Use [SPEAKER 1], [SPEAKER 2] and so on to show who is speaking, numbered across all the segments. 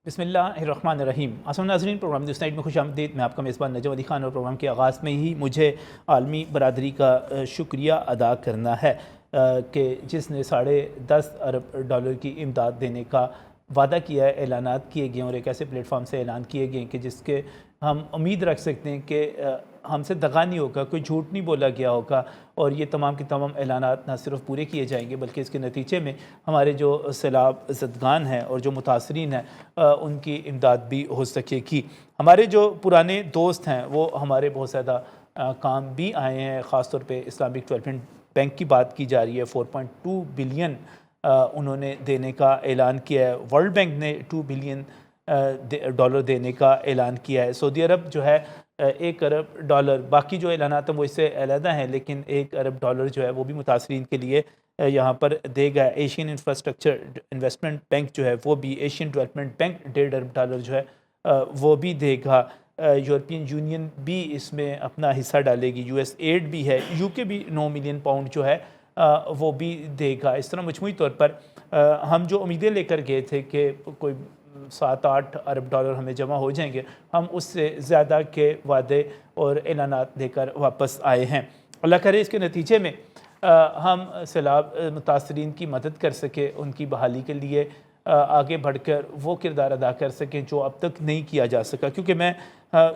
[SPEAKER 1] بسم اللہ الرحمن الرحیم۔ آسام ناظرین، پروگرام نیوز نائٹ میں خوش آمدید۔ میں آپ کا میزبان نجم علی خان، اور پروگرام کے آغاز میں ہی مجھے عالمی برادری کا شکریہ ادا کرنا ہے کہ جس نے $10.5 ارب کی امداد دینے کا وعدہ کیا ہے، اعلانات کیے گئے ہیں، اور ایک ایسے پلیٹ فارم سے اعلان کیے گئے ہیں کہ جس کے ہم امید رکھ سکتے ہیں کہ ہم سے دغا نہیں ہوگا، کوئی جھوٹ نہیں بولا گیا ہوگا، اور یہ تمام کے تمام اعلانات نہ صرف پورے کیے جائیں گے بلکہ اس کے نتیجے میں ہمارے جو سیلاب زدگان ہیں اور جو متاثرین ہیں ان کی امداد بھی ہو سکے گی۔ ہمارے جو پرانے دوست ہیں وہ ہمارے بہت زیادہ کام بھی آئے ہیں، خاص طور پہ اسلامک ڈیولپمنٹ بینک کی بات کی جا رہی ہے۔ 4.2 بلین انہوں نے دینے کا اعلان کیا ہے۔ ورلڈ بینک نے $2 بلین دینے کا اعلان کیا ہے۔ سعودی عرب جو ہے $1 ارب، باقی جو اعلانات ہیں وہ اس سے علیحدہ ہیں، لیکن $1 ارب جو ہے وہ بھی متاثرین کے لیے یہاں پر دے گا۔ ایشین انفراسٹرکچر انویسٹمنٹ بینک جو ہے وہ بھی، ایشین ڈیولپمنٹ بینک $1.5 ارب جو ہے وہ بھی دے گا۔ یورپین یونین بھی اس میں اپنا حصہ ڈالے گی، US ایڈ بھی ہے، UK بھی $9 ملین جو ہے وہ بھی دے گا۔ اس طرح مجموعی طور پر ہم جو امیدیں لے کر گئے تھے کہ کوئی $7-8 ارب ہمیں جمع ہو جائیں گے، ہم اس سے زیادہ کے وعدے اور اعلانات لے کر واپس آئے ہیں۔ اللہ کرے اس کے نتیجے میں ہم سیلاب متاثرین کی مدد کر سکیں، ان کی بحالی کے لیے آگے بڑھ کر وہ کردار ادا کر سکیں جو اب تک نہیں کیا جا سکا۔ کیونکہ میں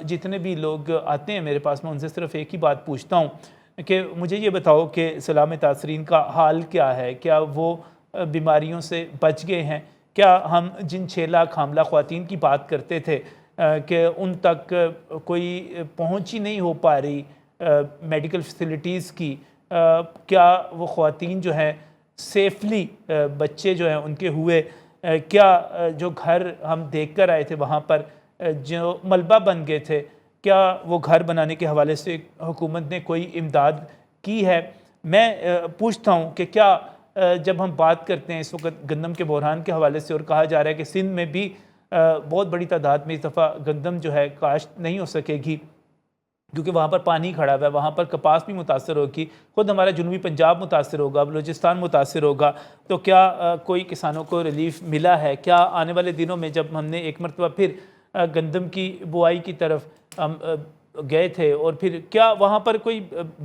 [SPEAKER 1] جتنے بھی لوگ آتے ہیں میرے پاس، میں ان سے صرف ایک ہی بات پوچھتا ہوں کہ مجھے یہ بتاؤ کہ سیلاب متاثرین کا حال کیا ہے، کیا وہ بیماریوں سے بچ گئے ہیں؟ کیا ہم جن 6 لاکھ حاملہ خواتین کی بات کرتے تھے کہ ان تک کوئی پہنچ ہی نہیں ہو پا رہی میڈیکل فیسلٹیز کی، کیا وہ خواتین جو ہیں سیفلی، بچے جو ہیں ان کے ہوئے، کیا جو گھر ہم دیکھ کر آئے تھے وہاں پر جو ملبہ بن گئے تھے، کیا وہ گھر بنانے کے حوالے سے حکومت نے کوئی امداد کی ہے؟ میں پوچھتا ہوں کہ کیا جب ہم بات کرتے ہیں اس وقت گندم کے بحران کے حوالے سے، اور کہا جا رہا ہے کہ سندھ میں بھی بہت بڑی تعداد میں اس دفعہ گندم جو ہے کاشت نہیں ہو سکے گی کیونکہ وہاں پر پانی کھڑا ہوا ہے، وہاں پر کپاس بھی متاثر ہوگی، خود ہمارا جنوبی پنجاب متاثر ہوگا، بلوچستان متاثر ہوگا، تو کیا کوئی کسانوں کو ریلیف ملا ہے؟ کیا آنے والے دنوں میں جب ہم نے ایک مرتبہ پھر گندم کی بوائی کی طرف ہم گئے تھے، اور پھر کیا وہاں پر کوئی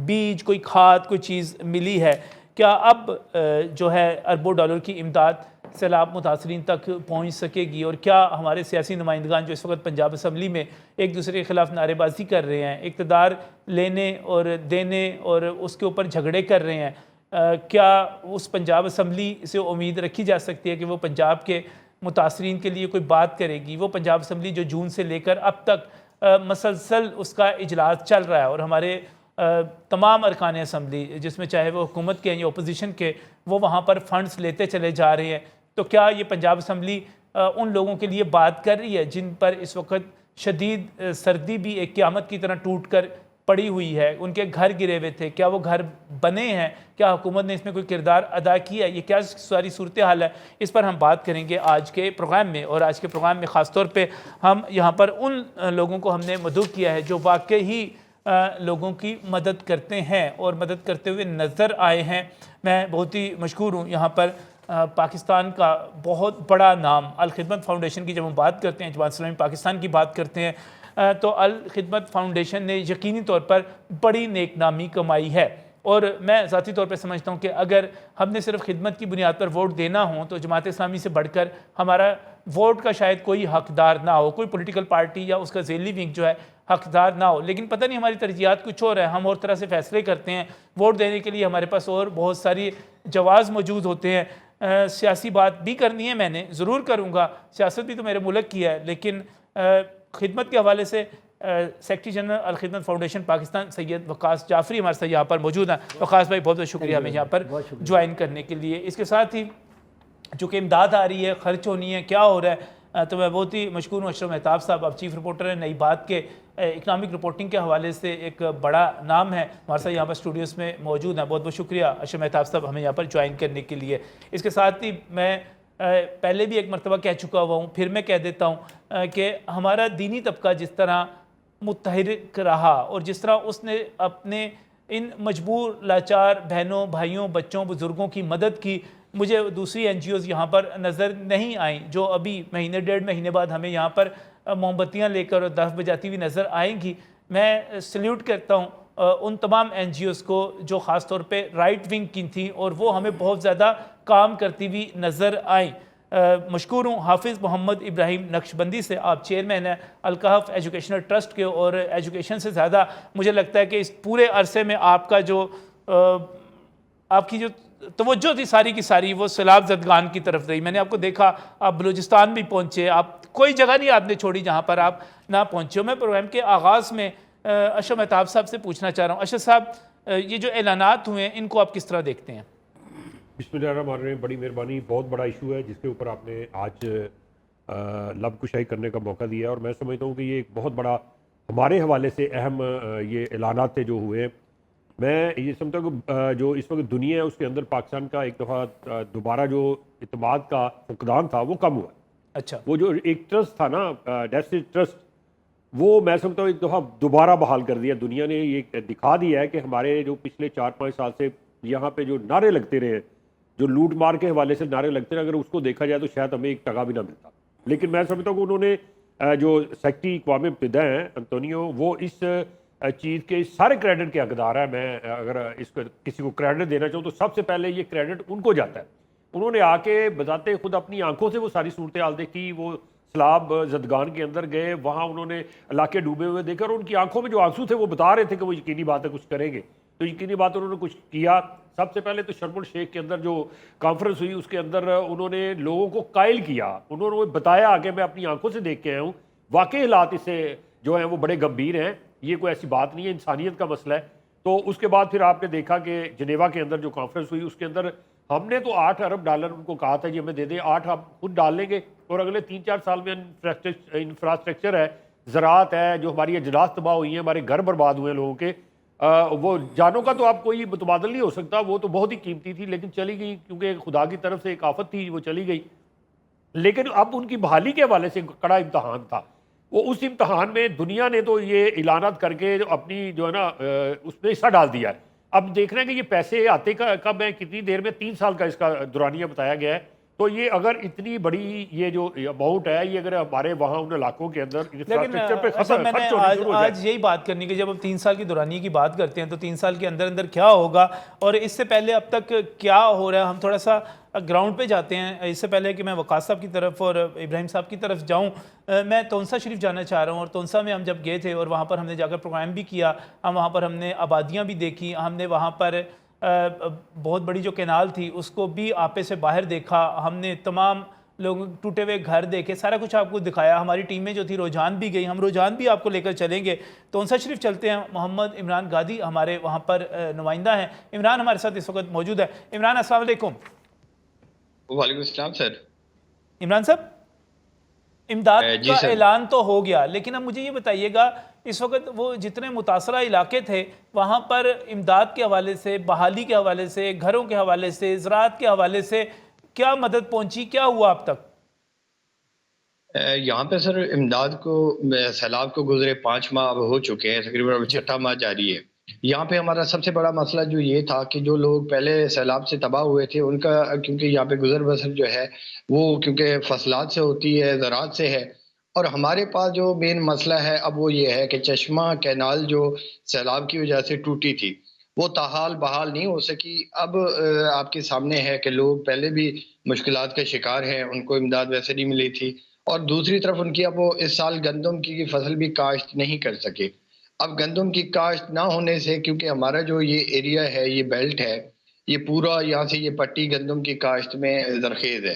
[SPEAKER 1] بیج، کوئی کھاد، کوئی چیز ملی ہے؟ کیا اب جو ہے اربوں ڈالر کی امداد سیلاب متاثرین تک پہنچ سکے گی؟ اور کیا ہمارے سیاسی نمائندگان جو اس وقت پنجاب اسمبلی میں ایک دوسرے کے خلاف نعرے بازی کر رہے ہیں، اقتدار لینے اور دینے اور اس کے اوپر جھگڑے کر رہے ہیں، کیا اس پنجاب اسمبلی سے امید رکھی جا سکتی ہے کہ وہ پنجاب کے متاثرین کے لیے کوئی بات کرے گی؟ وہ پنجاب اسمبلی جو جون سے لے کر اب تک مسلسل اس کا اجلاس چل رہا ہے، اور ہمارے تمام ارکان اسمبلی، جس میں چاہے وہ حکومت کے ہیں یا اپوزیشن کے، وہ وہاں پر فنڈز لیتے چلے جا رہے ہیں، تو کیا یہ پنجاب اسمبلی ان لوگوں کے لیے بات کر رہی ہے جن پر اس وقت شدید سردی بھی ایک قیامت کی طرح ٹوٹ کر پڑی ہوئی ہے، ان کے گھر گرے ہوئے تھے، کیا وہ گھر بنے ہیں؟ کیا حکومت نے اس میں کوئی کردار ادا کیا ہے؟ یہ کیا ساری صورتحال ہے؟ اس پر ہم بات کریں گے آج کے پروگرام میں، اور آج کے پروگرام میں خاص طور پہ ہم یہاں پر ان لوگوں کو ہم نے مدعو کیا ہے جو واقعی لوگوں کی مدد کرتے ہیں اور مدد کرتے ہوئے نظر آئے ہیں۔ میں بہت ہی مشکور ہوں یہاں پر پاکستان کا بہت بڑا نام الخدمت فاؤنڈیشن کی، جب ہم بات کرتے ہیں جماعت اسلامی پاکستان کی بات کرتے ہیں، تو الخدمت فاؤنڈیشن نے یقینی طور پر بڑی نیک نامی کمائی ہے، اور میں ذاتی طور پہ سمجھتا ہوں کہ اگر ہم نے صرف خدمت کی بنیاد پر ووٹ دینا ہو تو جماعت اسلامی سے بڑھ کر ہمارا ووٹ کا شاید کوئی حقدار نہ ہو، کوئی پولیٹیکل پارٹی یا اس کا ذیلی ونگ جو ہے حقدار نہ ہو، لیکن پتہ نہیں ہماری ترجیحات کچھ اور ہے، ہم اور طرح سے فیصلے کرتے ہیں، ووٹ دینے کے لیے ہمارے پاس اور بہت ساری جواز موجود ہوتے ہیں۔ سیاسی بات بھی کرنی ہے، میں نے ضرور کروں گا، سیاست بھی تو میرے ملک کی ہے، لیکن خدمت کے حوالے سے secretary general Alkhidmat foundation Pakistan Syed Waqas Jafri ہمارے ساتھ یہاں پر موجود ہیں۔ وقاص بھائی بہت بہت شکریہ ہمیں یہاں پر جوائن کرنے کے لیے۔ اس کے ساتھ ہی چونکہ امداد آ رہی ہے، خرچ ہونی ہے، کیا ہو رہا ہے، تو میں بہت ہی مشکور ہوں اشرف مہتاب صاحب، آپ چیف رپورٹر ہیں نئی بات کے، اکنامک رپورٹنگ کے حوالے سے ایک بڑا نام ہے، ہمارے ساتھ یہاں پر اسٹوڈیوز میں موجود ہیں۔ بہت بہت شکریہ اشرف مہتاب صاحب ہمیں یہاں پر جوائن کرنے کے لیے۔ اس کے ساتھ ہی میں پہلے بھی ایک مرتبہ کہہ چکا ہوا ہوں، پھر میں کہہ دیتا ہوں کہ ہمارا دینی طبقہ جس طرح متحرک رہا اور جس طرح اس نے اپنے ان مجبور لاچار بہنوں بھائیوں بچوں بزرگوں کی مدد کی. مجھے دوسری این جی اوز یہاں پر نظر نہیں آئیں جو ابھی مہینے ڈیڑھ مہینے بعد ہمیں یہاں پر موم بتیاں لے کر اور دف بجاتی ہوئی نظر آئیں گی. میں سلیوٹ کرتا ہوں ان تمام این جی اوز کو جو خاص طور پہ رائٹ ونگ کی تھیں اور وہ ہمیں بہت زیادہ کام کرتی ہوئی نظر آئیں. مشکور ہوں حافظ محمد ابراہیم نقشبندی سے, آپ چیئرمین ہیں الکہف ایجوکیشنل ٹرسٹ کے, اور ایجوکیشن سے زیادہ مجھے لگتا ہے کہ اس پورے عرصے میں آپ کا جو آپ کی جو توجہ تھی ساری کی ساری وہ سیلاب زدگان کی طرف رہی. میں نے آپ کو دیکھا آپ بلوچستان بھی پہنچے, آپ کوئی جگہ نہیں آپ نے چھوڑی جہاں پر آپ نہ پہنچے ہو. میں پروگرام کے آغاز میں اشرف مہتاب صاحب سے پوچھنا چاہ رہا ہوں, اشرف صاحب یہ جو اعلانات ہوئے ہیں ان کو آپ کس طرح دیکھتے ہیں؟
[SPEAKER 2] بسم اللہ الرحمن الرحیم. بڑی مہربانی, بہت بڑا ایشو ہے جس کے اوپر آپ نے آج لب کشائی کرنے کا موقع دیا ہے, اور میں سمجھتا ہوں کہ یہ ایک بہت بڑا ہمارے حوالے سے اہم یہ اعلانات تھے جو ہوئے. میں یہ سمجھتا ہوں کہ جو اس وقت دنیا ہے اس کے اندر پاکستان کا ایک دفعہ دوبارہ جو اعتماد کا فقدان تھا وہ کم ہوا.
[SPEAKER 1] اچھا,
[SPEAKER 2] وہ جو ایک ٹرسٹ تھا نا ڈیفسٹ ٹرسٹ, وہ میں سمجھتا ہوں ایک دفعہ دوبارہ بحال کر دیا. دنیا نے یہ دکھا دیا ہے کہ ہمارے جو پچھلے 4-5 سال سے یہاں پہ جو نعرے لگتے رہے, جو لوٹ مار کے حوالے سے نعرے لگتے رہے, اگر اس کو دیکھا جائے تو شاید ہمیں ایک ٹکا بھی نہ ملتا. لیکن میں سمجھتا ہوں کہ انہوں نے جو سیکٹری اقوام متحدہ ہیں انطونیو, وہ اس چیز کے سارے کریڈٹ کے حقدار ہیں. میں اگر اس کو کسی کو کریڈٹ دینا چاہوں تو سب سے پہلے یہ کریڈٹ ان کو جاتا ہے. انہوں نے آ کے بذات خود اپنی آنکھوں سے وہ ساری صورتحال دیکھی, وہ سیلاب زدگان کے اندر گئے, وہاں انہوں نے علاقے ڈوبے ہوئے دیکھے, اور ان کی آنکھوں میں جو آنسو تھے وہ بتا رہے تھے کہ وہ یقینی بات ہے کچھ کریں گے. تو یقینی بات انہوں نے کچھ کیا. سب سے پہلے تو شرم الشیخ کے اندر جو کانفرنس ہوئی اس کے اندر انہوں نے لوگوں کو قائل کیا, انہوں نے بتایا کہ میں اپنی آنکھوں سے دیکھ کے آیا ہوں, واقعی حالات اس سے جو ہیں وہ بڑے گمبھیر ہیں, یہ کوئی ایسی بات نہیں ہے, انسانیت کا مسئلہ ہے. تو اس کے بعد پھر آپ نے دیکھا کہ جنیوا کے اندر جو کانفرنس ہوئی اس کے اندر ہم نے تو $8 ارب ان کو کہا تھا کہ ہمیں دے دیں, 8 ہم خود ڈال لیں گے, اور اگلے 3-4 سال میں انفراسٹرکچر ہے, زراعت ہے, جو ہماری اجلاس تباہ ہوئی ہیں, ہمارے گھر برباد ہوئے ہیں لوگوں کے, وہ جانوں کا تو آپ کوئی متبادل نہیں ہو سکتا, وہ تو بہت ہی قیمتی تھی لیکن چلی گئی کیونکہ خدا کی طرف سے ایک آفت تھی, وہ چلی گئی. لیکن اب ان کی بحالی کے حوالے سے کڑا امتحان تھا. وہ اس امتحان میں دنیا نے تو یہ اعلانات کر کے اپنی جو ہے نا اس میں حصہ ڈال دیا ہے. اب دیکھ رہے ہیں کہ یہ پیسے آتے کب ہیں, کتنی دیر میں, 3 سال کا اس کا دورانیہ بتایا گیا ہے. تو یہ اگر اتنی بڑی یہ جو اماؤنٹ ہے, یہ اگر ہمارے وہاں ان علاقوں کے اندر انفراسٹرکچر پہ خرچ ہونے شروع ہو جائے.
[SPEAKER 1] آج یہی بات کرنی کہ جب ہم 3 سال کی دورانی کی بات کرتے ہیں تو 3 سال کے اندر اندر کیا ہوگا, اور اس سے پہلے اب تک کیا ہو رہا ہے. ہم تھوڑا سا گراؤنڈ پہ جاتے ہیں. اس سے پہلے کہ میں وقاص صاحب کی طرف اور ابراہیم صاحب کی طرف جاؤں, میں تونسا شریف جانا چاہ رہا ہوں. اور تونسا میں ہم جب گئے تھے اور وہاں پر ہم نے جا کر پروگرام بھی کیا, وہاں پر ہم نے آبادیاں بھی دیکھی, ہم نے وہاں پر بہت بڑی جو کینال تھی اس کو بھی آپے سے باہر دیکھا, ہم نے تمام لوگ ٹوٹے ہوئے گھر دیکھے, سارا کچھ آپ کو دکھایا. ہماری ٹیمیں جو تھی روجان بھی گئی, ہم روجان بھی آپ کو لے کر چلیں گے. تونسا شریف چلتے ہیں, محمد عمران گادی ہمارے وہاں پر نمائندہ ہیں. عمران ہمارے ساتھ اس وقت موجود ہے. عمران السلام علیکم.
[SPEAKER 3] وعلیکم السلام سر.
[SPEAKER 1] عمران صاحب, امداد کا اعلان تو ہو گیا, لیکن اب مجھے یہ بتائیے گا اس وقت وہ جتنے متاثرہ علاقے تھے وہاں پر امداد کے حوالے سے, بحالی کے حوالے سے, گھروں کے حوالے سے, زراعت کے حوالے سے کیا مدد پہنچی, کیا ہوا اب تک؟
[SPEAKER 3] یہاں پہ سر امداد کو, سیلاب کو گزرے 5 ماہ اب ہو چکے ہیں, تقریباً 6واں ماہ جاری ہے. یہاں پہ ہمارا سب سے بڑا مسئلہ جو یہ تھا کہ جو لوگ پہلے سیلاب سے تباہ ہوئے تھے ان کا, کیونکہ یہاں پہ گزر بسر جو ہے وہ کیونکہ فصلات سے ہوتی ہے, زراعت سے ہے, اور ہمارے پاس جو مین مسئلہ ہے اب وہ یہ ہے کہ چشمہ کینال جو سیلاب کی وجہ سے ٹوٹی تھی وہ تاحال بحال نہیں ہو سکی. اب آپ کے سامنے ہے کہ لوگ پہلے بھی مشکلات کے شکار ہیں, ان کو امداد ویسے نہیں ملی تھی, اور دوسری طرف ان کی اب وہ اس سال گندم کی فصل بھی کاشت نہیں کر سکے. اب گندم کی کاشت نہ ہونے سے, کیونکہ ہمارا جو یہ ایریا ہے, یہ بیلٹ ہے, یہ پورا یہاں سے یہ پٹی گندم کی کاشت میں زرخیز ہے.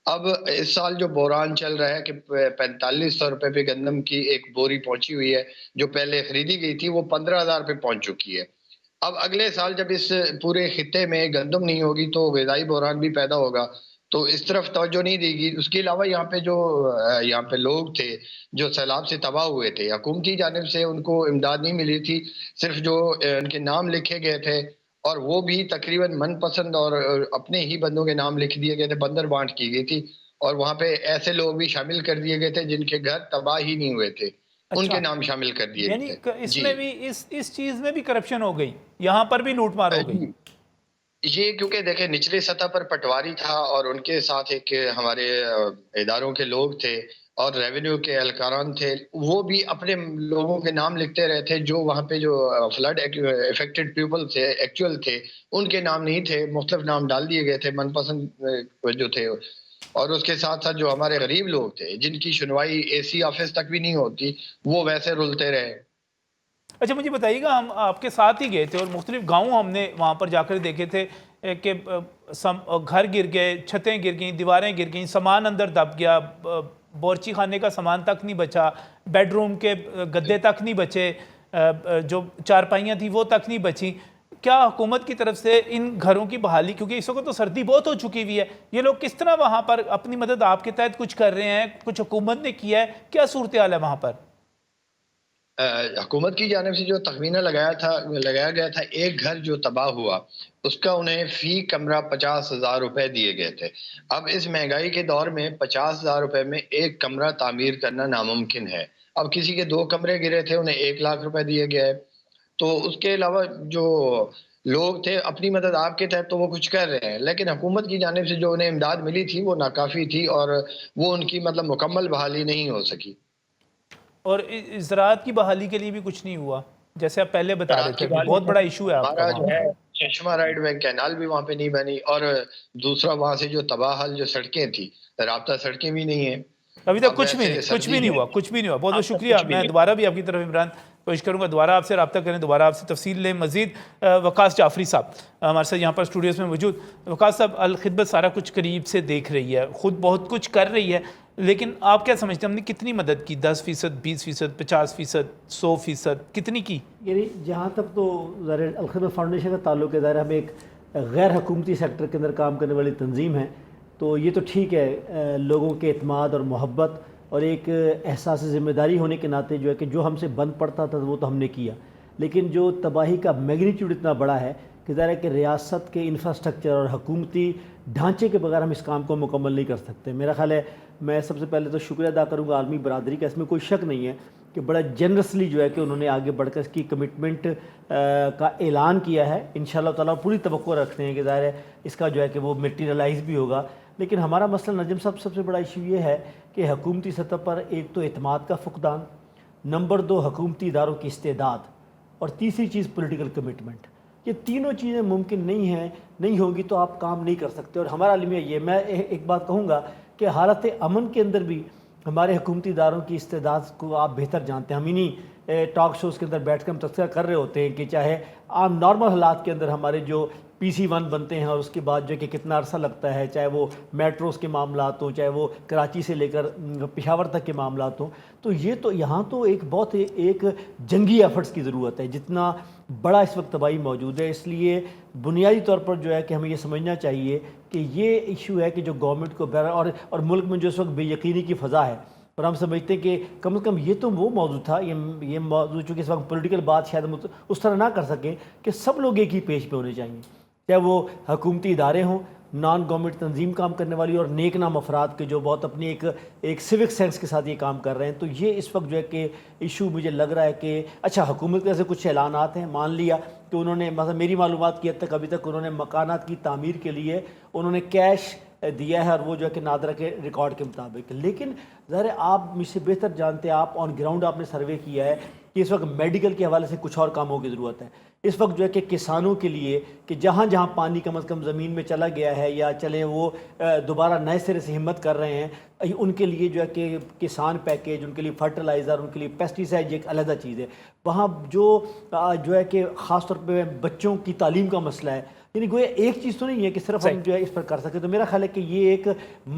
[SPEAKER 3] اب اس سال جو بحران چل رہا ہے کہ 4500 روپے پہ گندم کی ایک بوری پہنچی ہوئی ہے, جو پہلے خریدی گئی تھی وہ 15,000 پہ پہنچ چکی ہے. اب اگلے سال جب اس پورے خطے میں گندم نہیں ہوگی تو غذائی بحران بھی پیدا ہوگا, تو اس طرف توجہ نہیں دے گی. اس کے علاوہ یہاں پہ لوگ تھے جو سیلاب سے تباہ ہوئے تھے, حکومتی جانب سے ان کو امداد نہیں ملی تھی, صرف جو ان کے نام لکھے گئے تھے, اور وہ بھی تقریباً من پسند اور اپنے ہی بندوں کے نام لکھ دیے گئے تھے, بندر بانٹ کی گئی تھی, اور وہاں پہ ایسے لوگ بھی شامل کر دیے گئے تھے جن کے گھر تباہ ہی نہیں ہوئے تھے. ان
[SPEAKER 1] اچھا،
[SPEAKER 3] کے نام شامل کر دیے
[SPEAKER 1] یعنی
[SPEAKER 3] گئے تھے
[SPEAKER 1] اس
[SPEAKER 3] جی۔
[SPEAKER 1] میں بھی اس چیز میں بھی کرپشن ہو گئی، یہاں پر بھی لوٹ مار ہو گئی؟
[SPEAKER 3] جی یہ کیونکہ دیکھیں نچلی سطح پر پٹواری تھا اور ان کے ساتھ ایک ہمارے اداروں کے لوگ تھے اور ریونیو کے اہلکاران تھے، وہ بھی اپنے لوگوں کے نام لکھتے رہے تھے جو وہاں پہ جو فلڈ افیکٹڈ پیپل تھے ایکچوئل تھے ان کے نام نہیں تھے، مختلف نام ڈال دیے گئے تھے من پسند جو تھے، اور اس کے ساتھ ساتھ جو ہمارے غریب لوگ تھے جن کی سنوائی اے سی آفس تک بھی نہیں ہوتی وہ ویسے رلتے رہے۔
[SPEAKER 1] اچھا مجھے بتائیے گا، ہم آپ کے ساتھ ہی گئے تھے اور مختلف گاؤں ہم نے وہاں پر جا کر دیکھے تھے کہ گھر گر گئے، چھتیں گر گئیں، دیواریں گر گئیں، سامان اندر دب گیا، بورچی خانے کا سامان تک نہیں بچا، بیڈ روم کے گدے تک نہیں بچے، جو چارپائیاں تھیں وہ تک نہیں بچیں۔ کیا حکومت کی طرف سے ان گھروں کی بحالی، کیونکہ اس وقت تو سردی بہت ہو چکی ہوئی ہے، یہ لوگ کس طرح وہاں پر اپنی مدد آپ کے تحت کچھ کر رہے ہیں، کچھ حکومت نے کیا ہے، کیا صورتحال ہے وہاں پر؟
[SPEAKER 3] حکومت کی جانب سے جو تخمینہ لگایا گیا تھا ایک گھر جو تباہ ہوا اس کا انہیں فی کمرہ 50,000 روپے دیے گئے تھے۔ اب اس مہنگائی کے دور میں 50,000 روپے میں ایک کمرہ تعمیر کرنا ناممکن ہے۔ اب کسی کے 2 کمرے گرے تھے انہیں 1,00,000 روپے دیے گئے، تو اس کے علاوہ جو لوگ تھے اپنی مدد آپ کے تحت تو وہ کچھ کر رہے ہیں، لیکن حکومت کی جانب سے جو انہیں امداد ملی تھی وہ ناکافی تھی اور وہ ان کی مطلب مکمل بحالی نہیں ہو سکی۔
[SPEAKER 1] اور زراعت کی بحالی کے لیے بھی کچھ نہیں ہوا، جیسے آپ پہلے بتا رہے
[SPEAKER 3] زراعت
[SPEAKER 1] تھے،
[SPEAKER 3] کی بحالی
[SPEAKER 1] بہت بڑا ایشو ہے آپ کا
[SPEAKER 3] ہمارا
[SPEAKER 1] وہاں
[SPEAKER 3] جو ہے
[SPEAKER 1] پر۔
[SPEAKER 3] چشمہ رائٹ بینک کینال بھی وہاں پہ نہیں بنی، اور دوسرا وہاں سے جو تباہ حال جو سڑکیں تھیں، رابطہ سڑکیں بھی نہیں ہیں۔
[SPEAKER 1] ابھی تک
[SPEAKER 3] اب
[SPEAKER 1] کچھ بھی نہیں،
[SPEAKER 3] ویسے
[SPEAKER 1] کچھ بھی
[SPEAKER 3] سردی
[SPEAKER 1] نہیں
[SPEAKER 3] ہے،
[SPEAKER 1] ہوا، کچھ بھی نہیں ہوا۔ بہت
[SPEAKER 3] اب
[SPEAKER 1] بہت
[SPEAKER 3] تک
[SPEAKER 1] شکریہ،
[SPEAKER 3] کچھ بھی
[SPEAKER 1] میں
[SPEAKER 3] نہیں۔
[SPEAKER 1] دوبارہ بھی آپ کی طرف عمران کوشش کروں گا دوبارہ آپ سے رابطہ کریں، دوبارہ آپ سے تفصیل لیں مزید۔ وقاص جعفری صاحب ہمارے ساتھ یہاں پر اسٹوڈیوز میں موجود۔ وقاص صاحب، الخدمت سارا کچھ قریب سے دیکھ رہی ہے، خود بہت کچھ کر رہی ہے، لیکن آپ کیا سمجھتے ہیں ہم نے کتنی مدد کی؟ 10%، 20%، 50%، 100%، کتنی کی؟
[SPEAKER 4] یعنی جہاں تک تو ظاہر الخدمت فاؤنڈیشن کا تعلق ہے، ظاہر ہم ایک غیر حکومتی سیکٹر کے اندر کام کرنے والی تنظیم ہے، تو یہ تو ٹھیک ہے، لوگوں کے اعتماد اور محبت اور ایک احساس ذمہ داری ہونے کے ناطے جو ہے کہ جو ہم سے بند پڑتا تھا وہ تو ہم نے کیا، لیکن جو تباہی کا میگنیچیوڈ اتنا بڑا ہے کہ ظاہر ہے کہ ریاست کے انفراسٹرکچر اور حکومتی ڈھانچے کے بغیر ہم اس کام کو مکمل نہیں کر سکتے۔ میرا خیال ہے میں سب سے پہلے تو شکریہ ادا کروں گا عالمی برادری کا، اس میں کوئی شک نہیں ہے کہ بڑا جنرسلی جو ہے کہ انہوں نے آگے بڑھ کر اس کی کمٹمنٹ کا اعلان کیا ہے۔ انشاءاللہ تعالیٰ پوری توقع رکھتے ہیں کہ ظاہر ہے اس کا جو ہے کہ وہ میٹیریلائز بھی ہوگا، لیکن ہمارا مسئلہ نجم صاحب سب سے بڑا ایشو یہ ہے کہ حکومتی سطح پر ایک تو اعتماد کا فقدان، نمبر 2 حکومتی اداروں کی استعداد، اور تیسری چیز پولیٹیکل کمٹمنٹ۔ یہ تینوں چیزیں ممکن نہیں ہوں گی تو آپ کام نہیں کر سکتے۔ اور ہمارا المیہ یہ، میں ایک بات کہوں گا کہ حالت امن کے اندر بھی ہمارے حکومتی اداروں کی استعداد کو آپ بہتر جانتے ہیں۔ ہم انہیں ٹاک شوز کے اندر بیٹھ کر ہم تذکرہ کر رہے ہوتے ہیں کہ چاہے عام نارمل حالات کے اندر ہمارے جو PC-1 بنتے ہیں اور اس کے بعد جو کہ کتنا عرصہ لگتا ہے، چاہے وہ میٹروز کے معاملات ہوں، چاہے وہ کراچی سے لے کر پشاور تک کے معاملات ہوں، تو یہ تو یہاں تو ایک جنگی ایفرٹس کی ضرورت ہے جتنا بڑا اس وقت تباہی موجود ہے۔ اس لیے بنیادی طور پر جو ہے کہ ہمیں یہ سمجھنا چاہیے کہ یہ ایشو ہے کہ جو گورنمنٹ کو اور ملک میں جو اس وقت بے یقینی کی فضا ہے، اور ہم سمجھتے ہیں کہ کم از کم یہ تو وہ موضوع تھا، یہ موضوع چونکہ اس وقت پولیٹیکل بات شاید ہم اس طرح نہ کر سکیں کہ سب لوگ ایک ہی پیج پہ ہونے چاہیے، چاہے وہ حکومتی ادارے ہوں، نان گورنمنٹ تنظیم کام کرنے والی اور نیک نام افراد کے جو بہت اپنی ایک سیوک سینس کے ساتھ یہ کام کر رہے ہیں۔ تو یہ اس وقت جو ہے کہ ایشو مجھے لگ رہا ہے کہ اچھا حکومت کے سے کچھ اعلانات ہیں، مان لیا کہ انہوں نے مثلا میری معلومات کی حد تک ابھی تک انہوں نے مکانات کی تعمیر کے لیے انہوں نے کیش دیا ہے، اور وہ جو ہے کہ نادرہ کے ریکارڈ کے مطابق، لیکن ظاہر ہے آپ مجھ سے بہتر جانتے ہیں، آپ آن گراؤنڈ آپ نے سروے کیا ہے کہ اس وقت میڈیکل کے حوالے سے کچھ اور کاموں کی ضرورت ہے۔ اس وقت جو ہے کہ کسانوں کے لیے کہ جہاں جہاں پانی کم از کم زمین میں چلا گیا ہے یا چلیں وہ دوبارہ نئے سرے سے ہمت کر رہے ہیں، ان کے لیے جو ہے کہ کسان پیکیج، ان کے لیے فرٹیلائزر، ان کے لیے پیسٹیسائڈ ایک علیحدہ چیز ہے۔ وہاں جو ہے کہ خاص طور پہ بچوں کی تعلیم کا مسئلہ ہے، یعنی گویا ایک چیز تو نہیں ہے کہ صرف ہم جو ہے اس پر کر سکتے۔ تو میرا خیال ہے کہ یہ ایک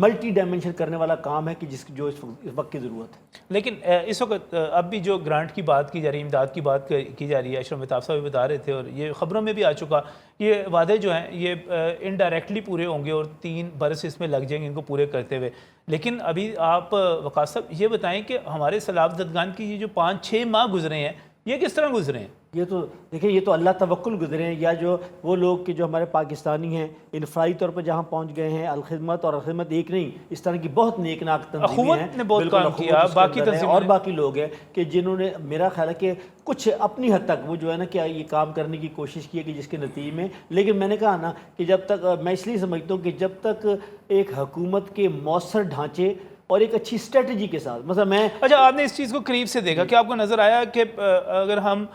[SPEAKER 4] ملٹی ڈائمینشن کرنے والا کام ہے کہ جو اس وقت کی ضرورت ہے۔
[SPEAKER 1] لیکن اس وقت اب بھی جو گرانٹ کی بات کی جا رہی ہے، امداد کی بات کی جا رہی ہے، اشرف مہتاب صاحب بھی بتا رہے تھے اور یہ خبروں میں بھی آ چکا، یہ وعدے جو ہیں یہ انڈائریکٹلی پورے ہوں گے اور 3 برس اس میں لگ جائیں گے ان کو پورے کرتے ہوئے۔ لیکن ابھی آپ وقاص صاحب یہ بتائیں کہ ہمارے سیلاب زدگان کی یہ جو 5-6 ماہ گزرے ہیں، یہ کس طرح گزرے ہیں؟
[SPEAKER 4] یہ تو دیکھیں، یہ تو اللہ توکل گزرے ہیں، یا جو وہ لوگ کہ جو ہمارے پاکستانی ہیں انفرادی طور پر جہاں پہنچ گئے ہیں، الخدمت اور الخدمت ایک نہیں، اس طرح کی بہت نیکناک تنظیمیں
[SPEAKER 1] اخوت
[SPEAKER 4] ہیں،
[SPEAKER 1] نے بہت
[SPEAKER 4] بالکل
[SPEAKER 1] کام
[SPEAKER 4] اخوت
[SPEAKER 1] کیا،
[SPEAKER 4] اس کے
[SPEAKER 1] باقی
[SPEAKER 4] اندر ہے،
[SPEAKER 1] تنظیموں
[SPEAKER 4] اور
[SPEAKER 1] نے
[SPEAKER 4] باقی لوگ ہیں کہ جنہوں نے میرا خیال ہے کہ کچھ اپنی حد تک وہ جو ہے نا کہ یہ کام کرنے کی کوشش کی ہے کہ جس کے نتیجے میں، لیکن میں نے کہا نا کہ جب تک میں اس لیے سمجھتا ہوں کہ جب تک ایک حکومت کے مؤثر ڈھانچے اور ایک اچھی اسٹریٹجی کے ساتھ، مثلا میں
[SPEAKER 1] اچھا آپ نے اس چیز کو قریب سے دیکھا کہ آپ کو نظر آیا کہ اگر ہم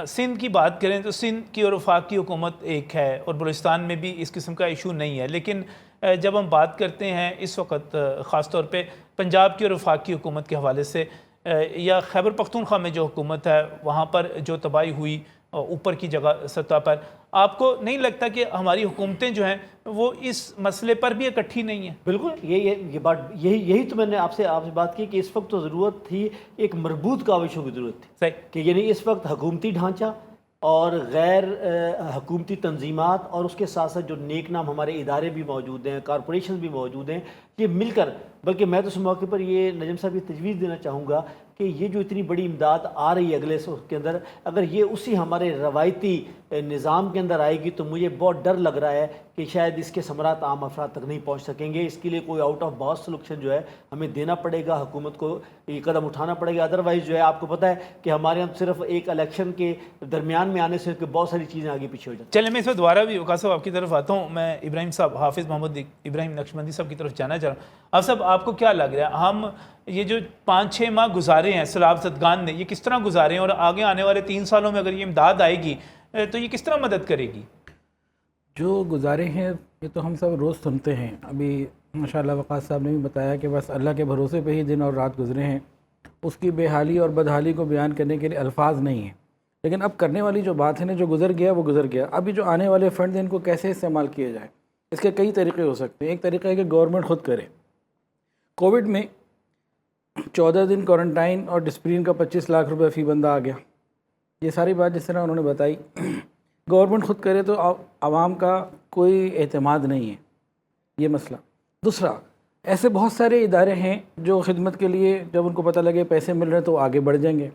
[SPEAKER 1] سندھ کی بات کریں تو سندھ کی اور وفاق کی حکومت ایک ہے اور بلوچستان میں بھی اس قسم کا ایشو نہیں ہے، لیکن جب ہم بات کرتے ہیں اس وقت خاص طور پہ پنجاب کی اور وفاق کی حکومت کے حوالے سے یا خیبر پختونخوا میں جو حکومت ہے وہاں پر جو تباہی ہوئی اوپر کی جگہ سطح پر، آپ کو نہیں لگتا کہ ہماری حکومتیں جو ہیں وہ اس مسئلے پر بھی اکٹھی نہیں ہیں؟
[SPEAKER 4] بالکل یہ بات یہی تو میں نے آپ سے بات کی کہ اس وقت تو ضرورت تھی ایک مربوط کاوشوں کی ضرورت تھی،
[SPEAKER 1] صحیح
[SPEAKER 4] کہ یعنی اس وقت حکومتی ڈھانچہ اور غیر حکومتی تنظیمات اور اس کے ساتھ ساتھ جو نیک نام ہمارے ادارے بھی موجود ہیں، کارپوریشن بھی موجود ہیں، یہ مل کر، بلکہ میں تو اس موقع پر یہ نجم صاحب یہ تجویز دینا چاہوں گا کہ یہ جو اتنی بڑی امداد آ رہی ہے اگلے سال کے اندر، اگر یہ اسی ہمارے روایتی نظام کے اندر آئے گی تو مجھے بہت ڈر لگ رہا ہے کہ شاید اس کے ثمرات عام افراد تک نہیں پہنچ سکیں گے۔ اس کے لیے کوئی آؤٹ آف باکس سلوکشن جو ہے ہمیں دینا پڑے گا، حکومت کو یہ قدم اٹھانا پڑے گا، ادروائز جو ہے آپ کو پتہ ہے کہ ہمارے یہاں صرف ایک الیکشن کے درمیان میں آنے سے بہت ساری چیزیں آگے پیچھے ہو جاتی ہیں۔
[SPEAKER 1] چلیں میں اس وقت دوبارہ بھی وقاص صاحب آپ کی طرف آتا ہوں، میں ابراہیم صاحب، حافظ محمد ابراہیم نقشبندی صاحب کی طرف جانا چاہ رہا ہوں۔ آپ صاحب آپ کو کیا لگ رہا ہے، ہم یہ جو 5-6 ماہ گزارے ہیں سیلاب زدگان نے، یہ کس طرح گزارے ہیں اور آگے آنے والے 3 سالوں میں اگر یہ امداد آئے گی تو یہ کس طرح مدد کرے گی؟
[SPEAKER 5] جو گزارے ہیں یہ تو ہم سب روز سنتے ہیں، ابھی ماشاءاللہ وقاص صاحب نے بھی بتایا کہ بس اللہ کے بھروسے پہ ہی دن اور رات گزرے ہیں، اس کی بے حالی اور بدحالی کو بیان کرنے کے لیے الفاظ نہیں ہیں، لیکن اب کرنے والی جو بات ہے نا، جو گزر گیا وہ گزر گیا، ابھی جو آنے والے فنڈ ہیں ان کو کیسے استعمال کیا جائے، اس کے کئی طریقے ہو سکتے ہیں۔ ایک طریقہ ہے کہ گورنمنٹ خود کرے۔ کووڈ میں 14 دن کوارنٹائن اور ڈسپلن کا 25 لاکھ روپے فی بندہ آ گیا، یہ ساری بات جس طرح انہوں نے بتائی، گورنمنٹ خود کرے تو عوام کا کوئی اعتماد نہیں ہے، یہ مسئلہ۔ دوسرا، ایسے بہت سارے ادارے ہیں جو خدمت کے لیے جب ان کو پتہ لگے پیسے مل رہے ہیں تو آگے بڑھ جائیں گے۔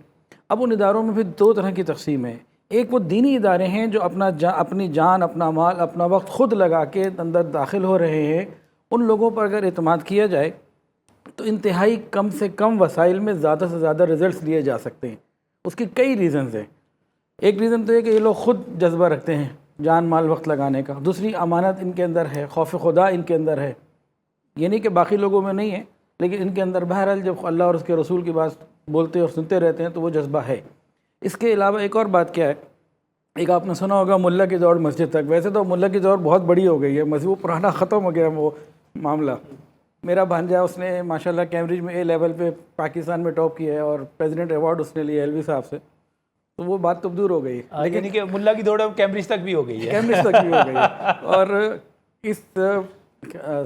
[SPEAKER 5] اب ان اداروں میں پھر 2 طرح کی تقسیم ہے، ایک وہ دینی ادارے ہیں جو اپنی جان، اپنا مال، اپنا وقت خود لگا کے اندر داخل ہو رہے ہیں، ان لوگوں پر اگر اعتماد کیا جائے تو انتہائی کم سے کم وسائل میں زیادہ سے زیادہ رزلٹس لیے جا سکتے ہیں۔ اس کی کئی ریزنز ہیں۔ ایک ریزن تو یہ کہ یہ لوگ خود جذبہ رکھتے ہیں جان مال وقت لگانے کا، دوسری امانت ان کے اندر ہے، خوف خدا ان کے اندر ہے، یہ نہیں کہ باقی لوگوں میں نہیں ہے، لیکن ان کے اندر بہرحال جب اللہ اور اس کے رسول کی بات بولتے اور سنتے رہتے ہیں تو وہ جذبہ ہے۔ اس کے علاوہ ایک اور بات کیا ہے، ایک آپ نے سنا ہوگا ملا کی دوڑ مسجد تک، ویسے تو ملا کی دوڑ بہت بڑی ہو گئی ہے، مسجد وہ پرانا ختم ہو گیا وہ معاملہ۔ میرا بھانجا اس نے ماشاءاللہ کیمبرج میں A لیول پہ پاکستان میں ٹاپ کیا ہے اور پریزیڈنٹ ایوارڈ اس نے لیا ایلوی صاحب سے، تو وہ بات تو دور ہو گئی،
[SPEAKER 1] لیکن کہ ملا کی دوڑ اب کیمبرج تک بھی ہو گئی ہے،
[SPEAKER 5] کیمبرج تک بھی ہو گئی ہے۔ اور اس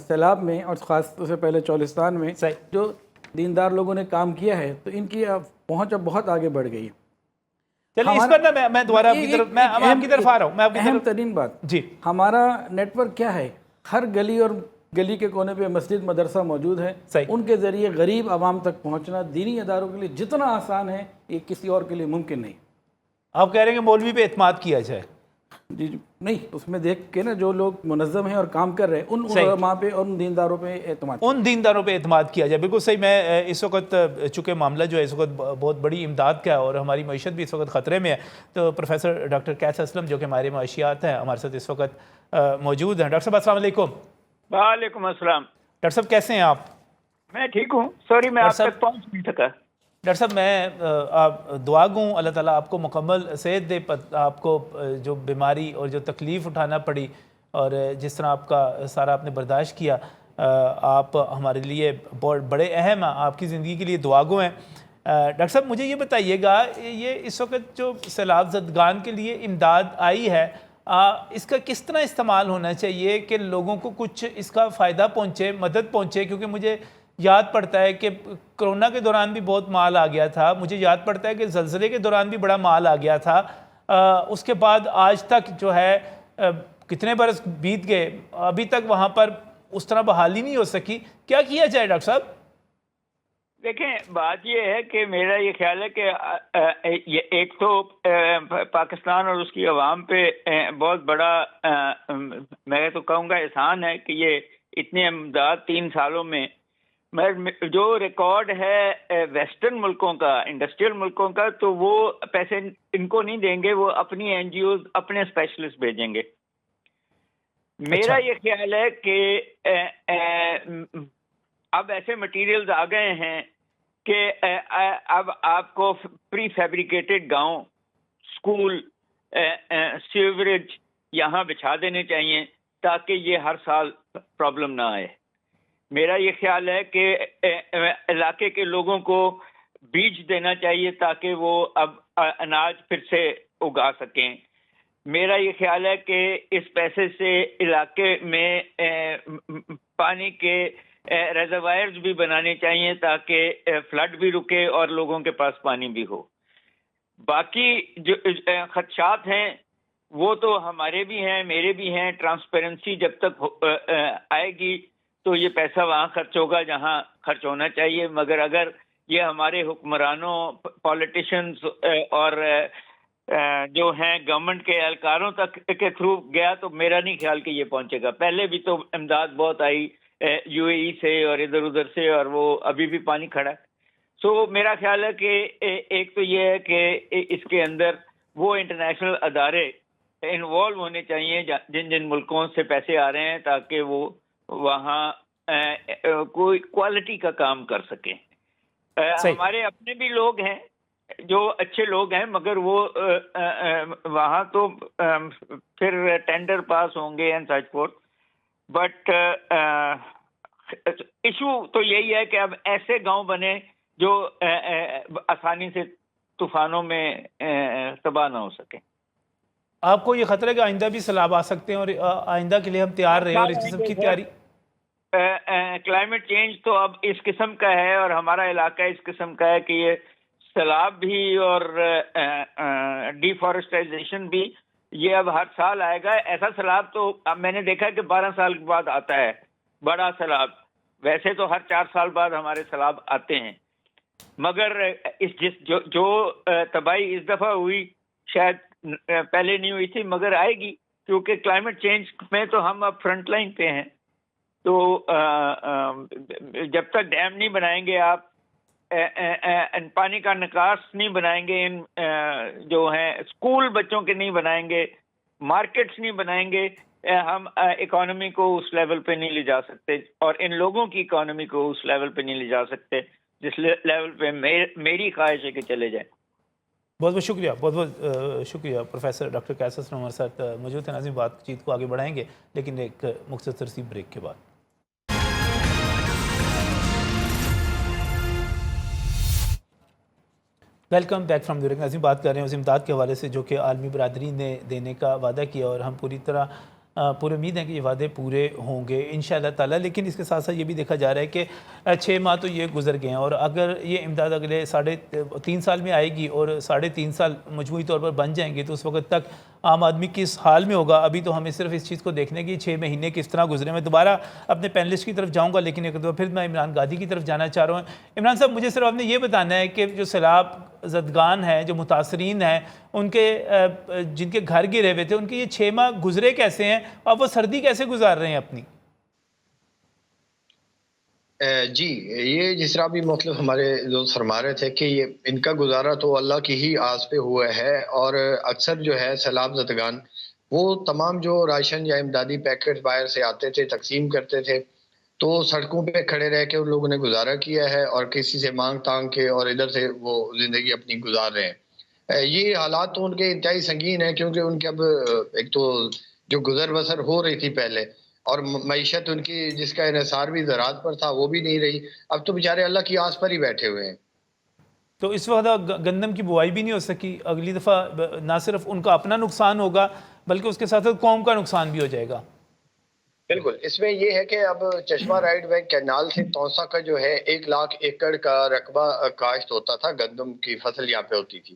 [SPEAKER 5] سیلاب میں اور خاص طور سے پہلے چولستان میں جو دیندار لوگوں نے کام کیا ہے تو ان کی پہنچ اب بہت آگے بڑھ گئی ہے۔
[SPEAKER 1] چلیے اس پر نا میں دوبارہ آپ کی طرف آ رہا ہوں،
[SPEAKER 5] اہم ترین بات
[SPEAKER 1] جی،
[SPEAKER 5] ہمارا نیٹ ورک کیا ہے، ہر گلی اور گلی کے کونے پہ مسجد مدرسہ موجود ہے، ان کے ذریعے غریب عوام تک پہنچنا دینی اداروں کے لیے جتنا آسان ہے یہ کسی اور کے لیے ممکن نہیں۔
[SPEAKER 1] آپ کہہ رہے ہیں کہ مولوی پہ اعتماد کیا جائے؟
[SPEAKER 5] جی نہیں، اس میں دیکھ کے نا جو لوگ منظم ہیں اور کام کر رہے ہیں ان علماء پہ اور ان دینداروں پہ اعتماد،
[SPEAKER 1] ان دینداروں پہ اعتماد کیا جائے، بالکل صحیح۔ میں اس وقت چونکہ معاملہ جو ہے اس وقت بہت بڑی امداد کا ہے اور ہماری معیشت بھی اس وقت خطرے میں ہے، تو پروفیسر ڈاکٹر قیس اسلم جو کہ ہمارے معاشیات ہیں ہمارے ساتھ اس وقت موجود ہیں۔ ڈاکٹر صاحب السلام علیکم۔
[SPEAKER 6] وعلیکم السلام۔
[SPEAKER 1] ڈاکٹر صاحب کیسے ہیں آپ؟
[SPEAKER 6] میں ٹھیک ہوں، سوری میں آپ تک پہنچ نہیں سکا۔
[SPEAKER 1] ڈاکٹر صاحب میں دعا گوں اللہ تعالیٰ آپ کو مکمل صحت دے، آپ کو جو بیماری اور جو تکلیف اٹھانا پڑی اور جس طرح آپ کا سارا آپ نے برداشت کیا، آپ ہمارے لیے بہت بڑے اہم ہیں، آپ کی زندگی کے لیے دعا گو ہیں۔ ڈاکٹر صاحب مجھے یہ بتائیے گا، یہ اس وقت جو سیلاب زدگان کے لیے امداد آئی ہے، اس کا کس طرح استعمال ہونا چاہیے کہ لوگوں کو کچھ اس کا فائدہ پہنچے، مدد پہنچے؟ کیونکہ مجھے یاد پڑتا ہے کہ کرونا کے دوران بھی بہت مال آ گیا تھا، مجھے یاد پڑتا ہے کہ زلزلے کے دوران بھی بڑا مال آ گیا تھا، اس کے بعد آج تک جو ہے کتنے برس بیت گئے، ابھی تک وہاں پر اس طرح بحالی نہیں ہو سکی، کیا کیا جائے ڈاکٹر صاحب؟
[SPEAKER 6] دیکھیں بات یہ ہے کہ میرا یہ خیال ہے کہ ایک تو پاکستان اور اس کی عوام پہ بہت بڑا میں تو کہوں گا احسان ہے کہ یہ اتنی امداد 3 سالوں میں جو ریکارڈ ہے ویسٹرن ملکوں کا، انڈسٹریل ملکوں کا، تو وہ پیسے ان کو نہیں دیں گے، وہ اپنی این جی اوز اپنے اسپیشلسٹ بھیجیں گے۔ میرا یہ خیال ہے کہ اب ایسے مٹیریلز آ گئے ہیں کہ اب آپ کو پری فیبریکیٹڈ گاؤں، اسکول، سیوریج یہاں بچھا دینے چاہیے تاکہ یہ ہر سال پرابلم نہ آئے۔ میرا یہ خیال ہے کہ علاقے کے لوگوں کو بیج دینا چاہیے تاکہ وہ اب اناج پھر سے اگا سکیں۔ میرا یہ خیال ہے کہ اس پیسے سے علاقے میں پانی کے ریزروائرز بھی بنانے چاہیے تاکہ فلڈ بھی رکے اور لوگوں کے پاس پانی بھی ہو۔ باقی جو خدشات ہیں وہ تو ہمارے بھی ہیں، میرے بھی ہیں۔ ٹرانسپیرنسی جب تک آئے گی تو یہ پیسہ وہاں خرچ ہوگا جہاں خرچ ہونا چاہیے، مگر اگر یہ ہمارے حکمرانوں، پولیٹیشینز اور جو ہیں گورنمنٹ کے اہلکاروں تک کے تھرو گیا تو میرا نہیں خیال کہ یہ پہنچے گا۔ پہلے بھی تو امداد بہت آئی یو اے ای سے اور ادھر ادھر سے، اور وہ ابھی بھی پانی کھڑا ہے۔ سو میرا خیال ہے کہ ایک تو یہ ہے کہ اس کے اندر وہ انٹرنیشنل ادارے انوالو ہونے چاہیے جن جن ملکوں سے پیسے آ رہے ہیں، تاکہ وہ وہاں کوئی کوالٹی کا کام کر سکیں۔ ہمارے اپنے بھی لوگ ہیں جو اچھے لوگ ہیں، مگر وہ وہاں تو پھر ٹینڈر پاس ہوں گے and such forth, but issue تو یہی ہے کہ اب ایسے گاؤں بنے جو آسانی سے طوفانوں میں تباہ نہ ہو سکیں۔
[SPEAKER 1] آپ کو یہ خطرہ ہے کہ آئندہ بھی سیلاب آ سکتے ہیں اور آئندہ کے لیے ہم تیار رہے اور اس قسم کی تیاری؟
[SPEAKER 6] کلائمیٹ چینج تو اب اس قسم کا ہے اور ہمارا علاقہ اس قسم کا ہے کہ یہ سیلاب بھی اور ڈیفارسٹائزیشن بھی یہ اب ہر سال آئے گا۔ ایسا سیلاب تو اب میں نے دیکھا کہ 12 سال کے بعد آتا ہے، بڑا سیلاب۔ ویسے تو ہر 4 سال بعد ہمارے سیلاب آتے ہیں، مگر جو تباہی اس دفعہ ہوئی شاید پہلے نہیں ہوئی تھی، مگر آئے گی، کیونکہ کلائمیٹ چینج میں تو ہم اب فرنٹ لائن پہ ہیں۔ تو جب تک ڈیم نہیں بنائیں گے آپ، پانی کا نکاس نہیں بنائیں گے، ان جو ہیں اسکول بچوں کے نہیں بنائیں گے، مارکیٹس نہیں بنائیں گے، ہم اکانومی کو اس لیول پہ نہیں لے جا سکتے، اور ان لوگوں کی اکانومی کو اس لیول پہ نہیں لے جا سکتے جس لیول پہ میری خواہش ہے کہ چلے جائیں۔
[SPEAKER 1] بہت بہت شکریہ، بہت بہت شکریہ پروفیسر ڈاکٹر قیس اسلم ہمارے ساتھ موجود ہیں۔ ناظرین، بات چیت کو آگے بڑھائیں گے لیکن ایک مختصر سی بریک کے بعد۔ ویلکم بیک فرام دیورک۔ ناظرین، بات کر رہے ہیں اس امداد کے حوالے سے جو کہ عالمی برادری نے دینے کا وعدہ کیا، اور ہم پوری امید ہے کہ یہ وعدے پورے ہوں گے انشاءاللہ تعالی۔ لیکن اس کے ساتھ ساتھ یہ بھی دیکھا جا رہا ہے کہ 6 ماہ تو یہ گزر گئے ہیں، اور اگر یہ امداد اگلے 3.5 سال میں آئے گی اور 3.5 سال مجموعی طور پر بن جائیں گے تو اس وقت تک عام آدمی کس حال میں ہوگا؟ ابھی تو ہمیں صرف اس چیز کو دیکھنے کی 6 مہینے کس طرح گزرے۔ میں دوبارہ اپنے پینلسٹ کی طرف جاؤں گا، لیکن ایک دفعہ پھر میں عمران گادی کی طرف جانا چاہ رہا ہوں۔ عمران صاحب، مجھے صرف آپ نے یہ بتانا ہے کہ جو سیلاب زدگان ہیں، جو متاثرین ہیں، ان کے جن کے گھر گرے ہوئے تھے، ان کے یہ 6 ماہ گزرے کیسے ہیں اور وہ سردی کیسے گزار رہے ہیں اپنی؟
[SPEAKER 3] جی، یہ جس طرح بھی مختلف ہمارے دوست فرما رہے تھے کہ یہ ان کا گزارا تو اللہ کی ہی آس پہ ہوا ہے، اور اکثر جو ہے سیلاب زدگان وہ تمام جو راشن یا امدادی پیکٹ باہر سے آتے تھے تقسیم کرتے تھے، تو سڑکوں پہ کھڑے رہ کے ان لوگوں نے گزارا کیا ہے اور کسی سے مانگ تانگ کے اور ادھر سے وہ زندگی اپنی گزار رہے ہیں۔ یہ حالات تو ان کے انتہائی سنگین ہیں، کیونکہ ان کے اب ایک تو جو گزر بسر ہو رہی تھی پہلے، اور معیشت ان کی جس کا انحصار بھی زراعت پر تھا وہ بھی نہیں رہی، اب تو بیچارے اللہ کی آس پر ہی بیٹھے ہوئے ہیں۔
[SPEAKER 1] تو اس وقت گندم کی بوائی بھی نہیں ہو سکی۔ اگلی دفعہ نہ صرف ان کا اپنا نقصان ہوگا بلکہ اس کے ساتھ ساتھ قوم کا نقصان بھی ہو جائے گا۔
[SPEAKER 3] بالکل، اس میں یہ ہے کہ اب چشمہ رائٹ بینک کینال سے توسا کا جو ہے 1 لاکھ ایکڑ کا رقبہ کاشت ہوتا تھا، گندم کی فصل یہاں پہ ہوتی تھی۔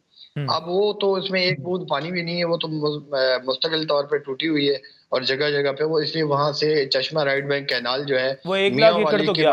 [SPEAKER 3] اب وہ تو اس میں ایک بوند پانی بھی نہیں ہے، وہ تو مستقل طور پہ ٹوٹی ہوئی ہے اور جگہ جگہ پہ وہ، اس لیے وہاں سے چشمہ رائٹ بینک کینال جو ہے
[SPEAKER 1] وہ 1 لاکھ ایکڑ تو کیا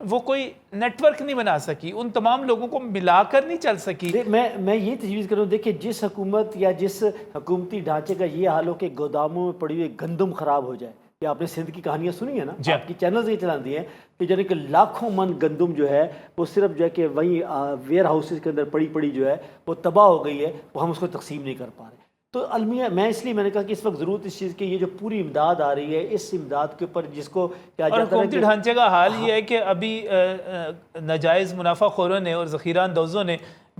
[SPEAKER 1] وہ کوئی نیٹ ورک نہیں بنا سکی, ان تمام لوگوں کو ملا کر نہیں چل سکی.
[SPEAKER 4] میں یہ تجویز کروں, دیکھیں جس حکومت یا جس حکومتی ڈھانچے کا یہ حال ہو کہ گوداموں میں پڑی ہوئی گندم خراب ہو جائے, کہ آپ نے سندھ کی کہانیاں سنی ہیں نا, آپ کی چینلز یہ چلاتی ہیں کہ یعنی کہ لاکھوں من گندم جو ہے وہ صرف جو ہے کہ وہیں ویئر ہاؤسز کے اندر پڑی جو ہے وہ تباہ ہو گئی ہے, وہ ہم اس کو تقسیم نہیں کر پا رہے. تو المیہ میں اس لیے میں نے کہا کہ اس وقت ضرورت اس چیز کی, یہ جو پوری امداد آ رہی ہے اس امداد کے اوپر جس کو کیا
[SPEAKER 1] اور
[SPEAKER 4] جاتا ہے
[SPEAKER 1] حکومتی ڈھانچے کا حال یہ ہے کہ ابھی ناجائز منافع خوروں نے اور ذخیرہ اندوزوں نے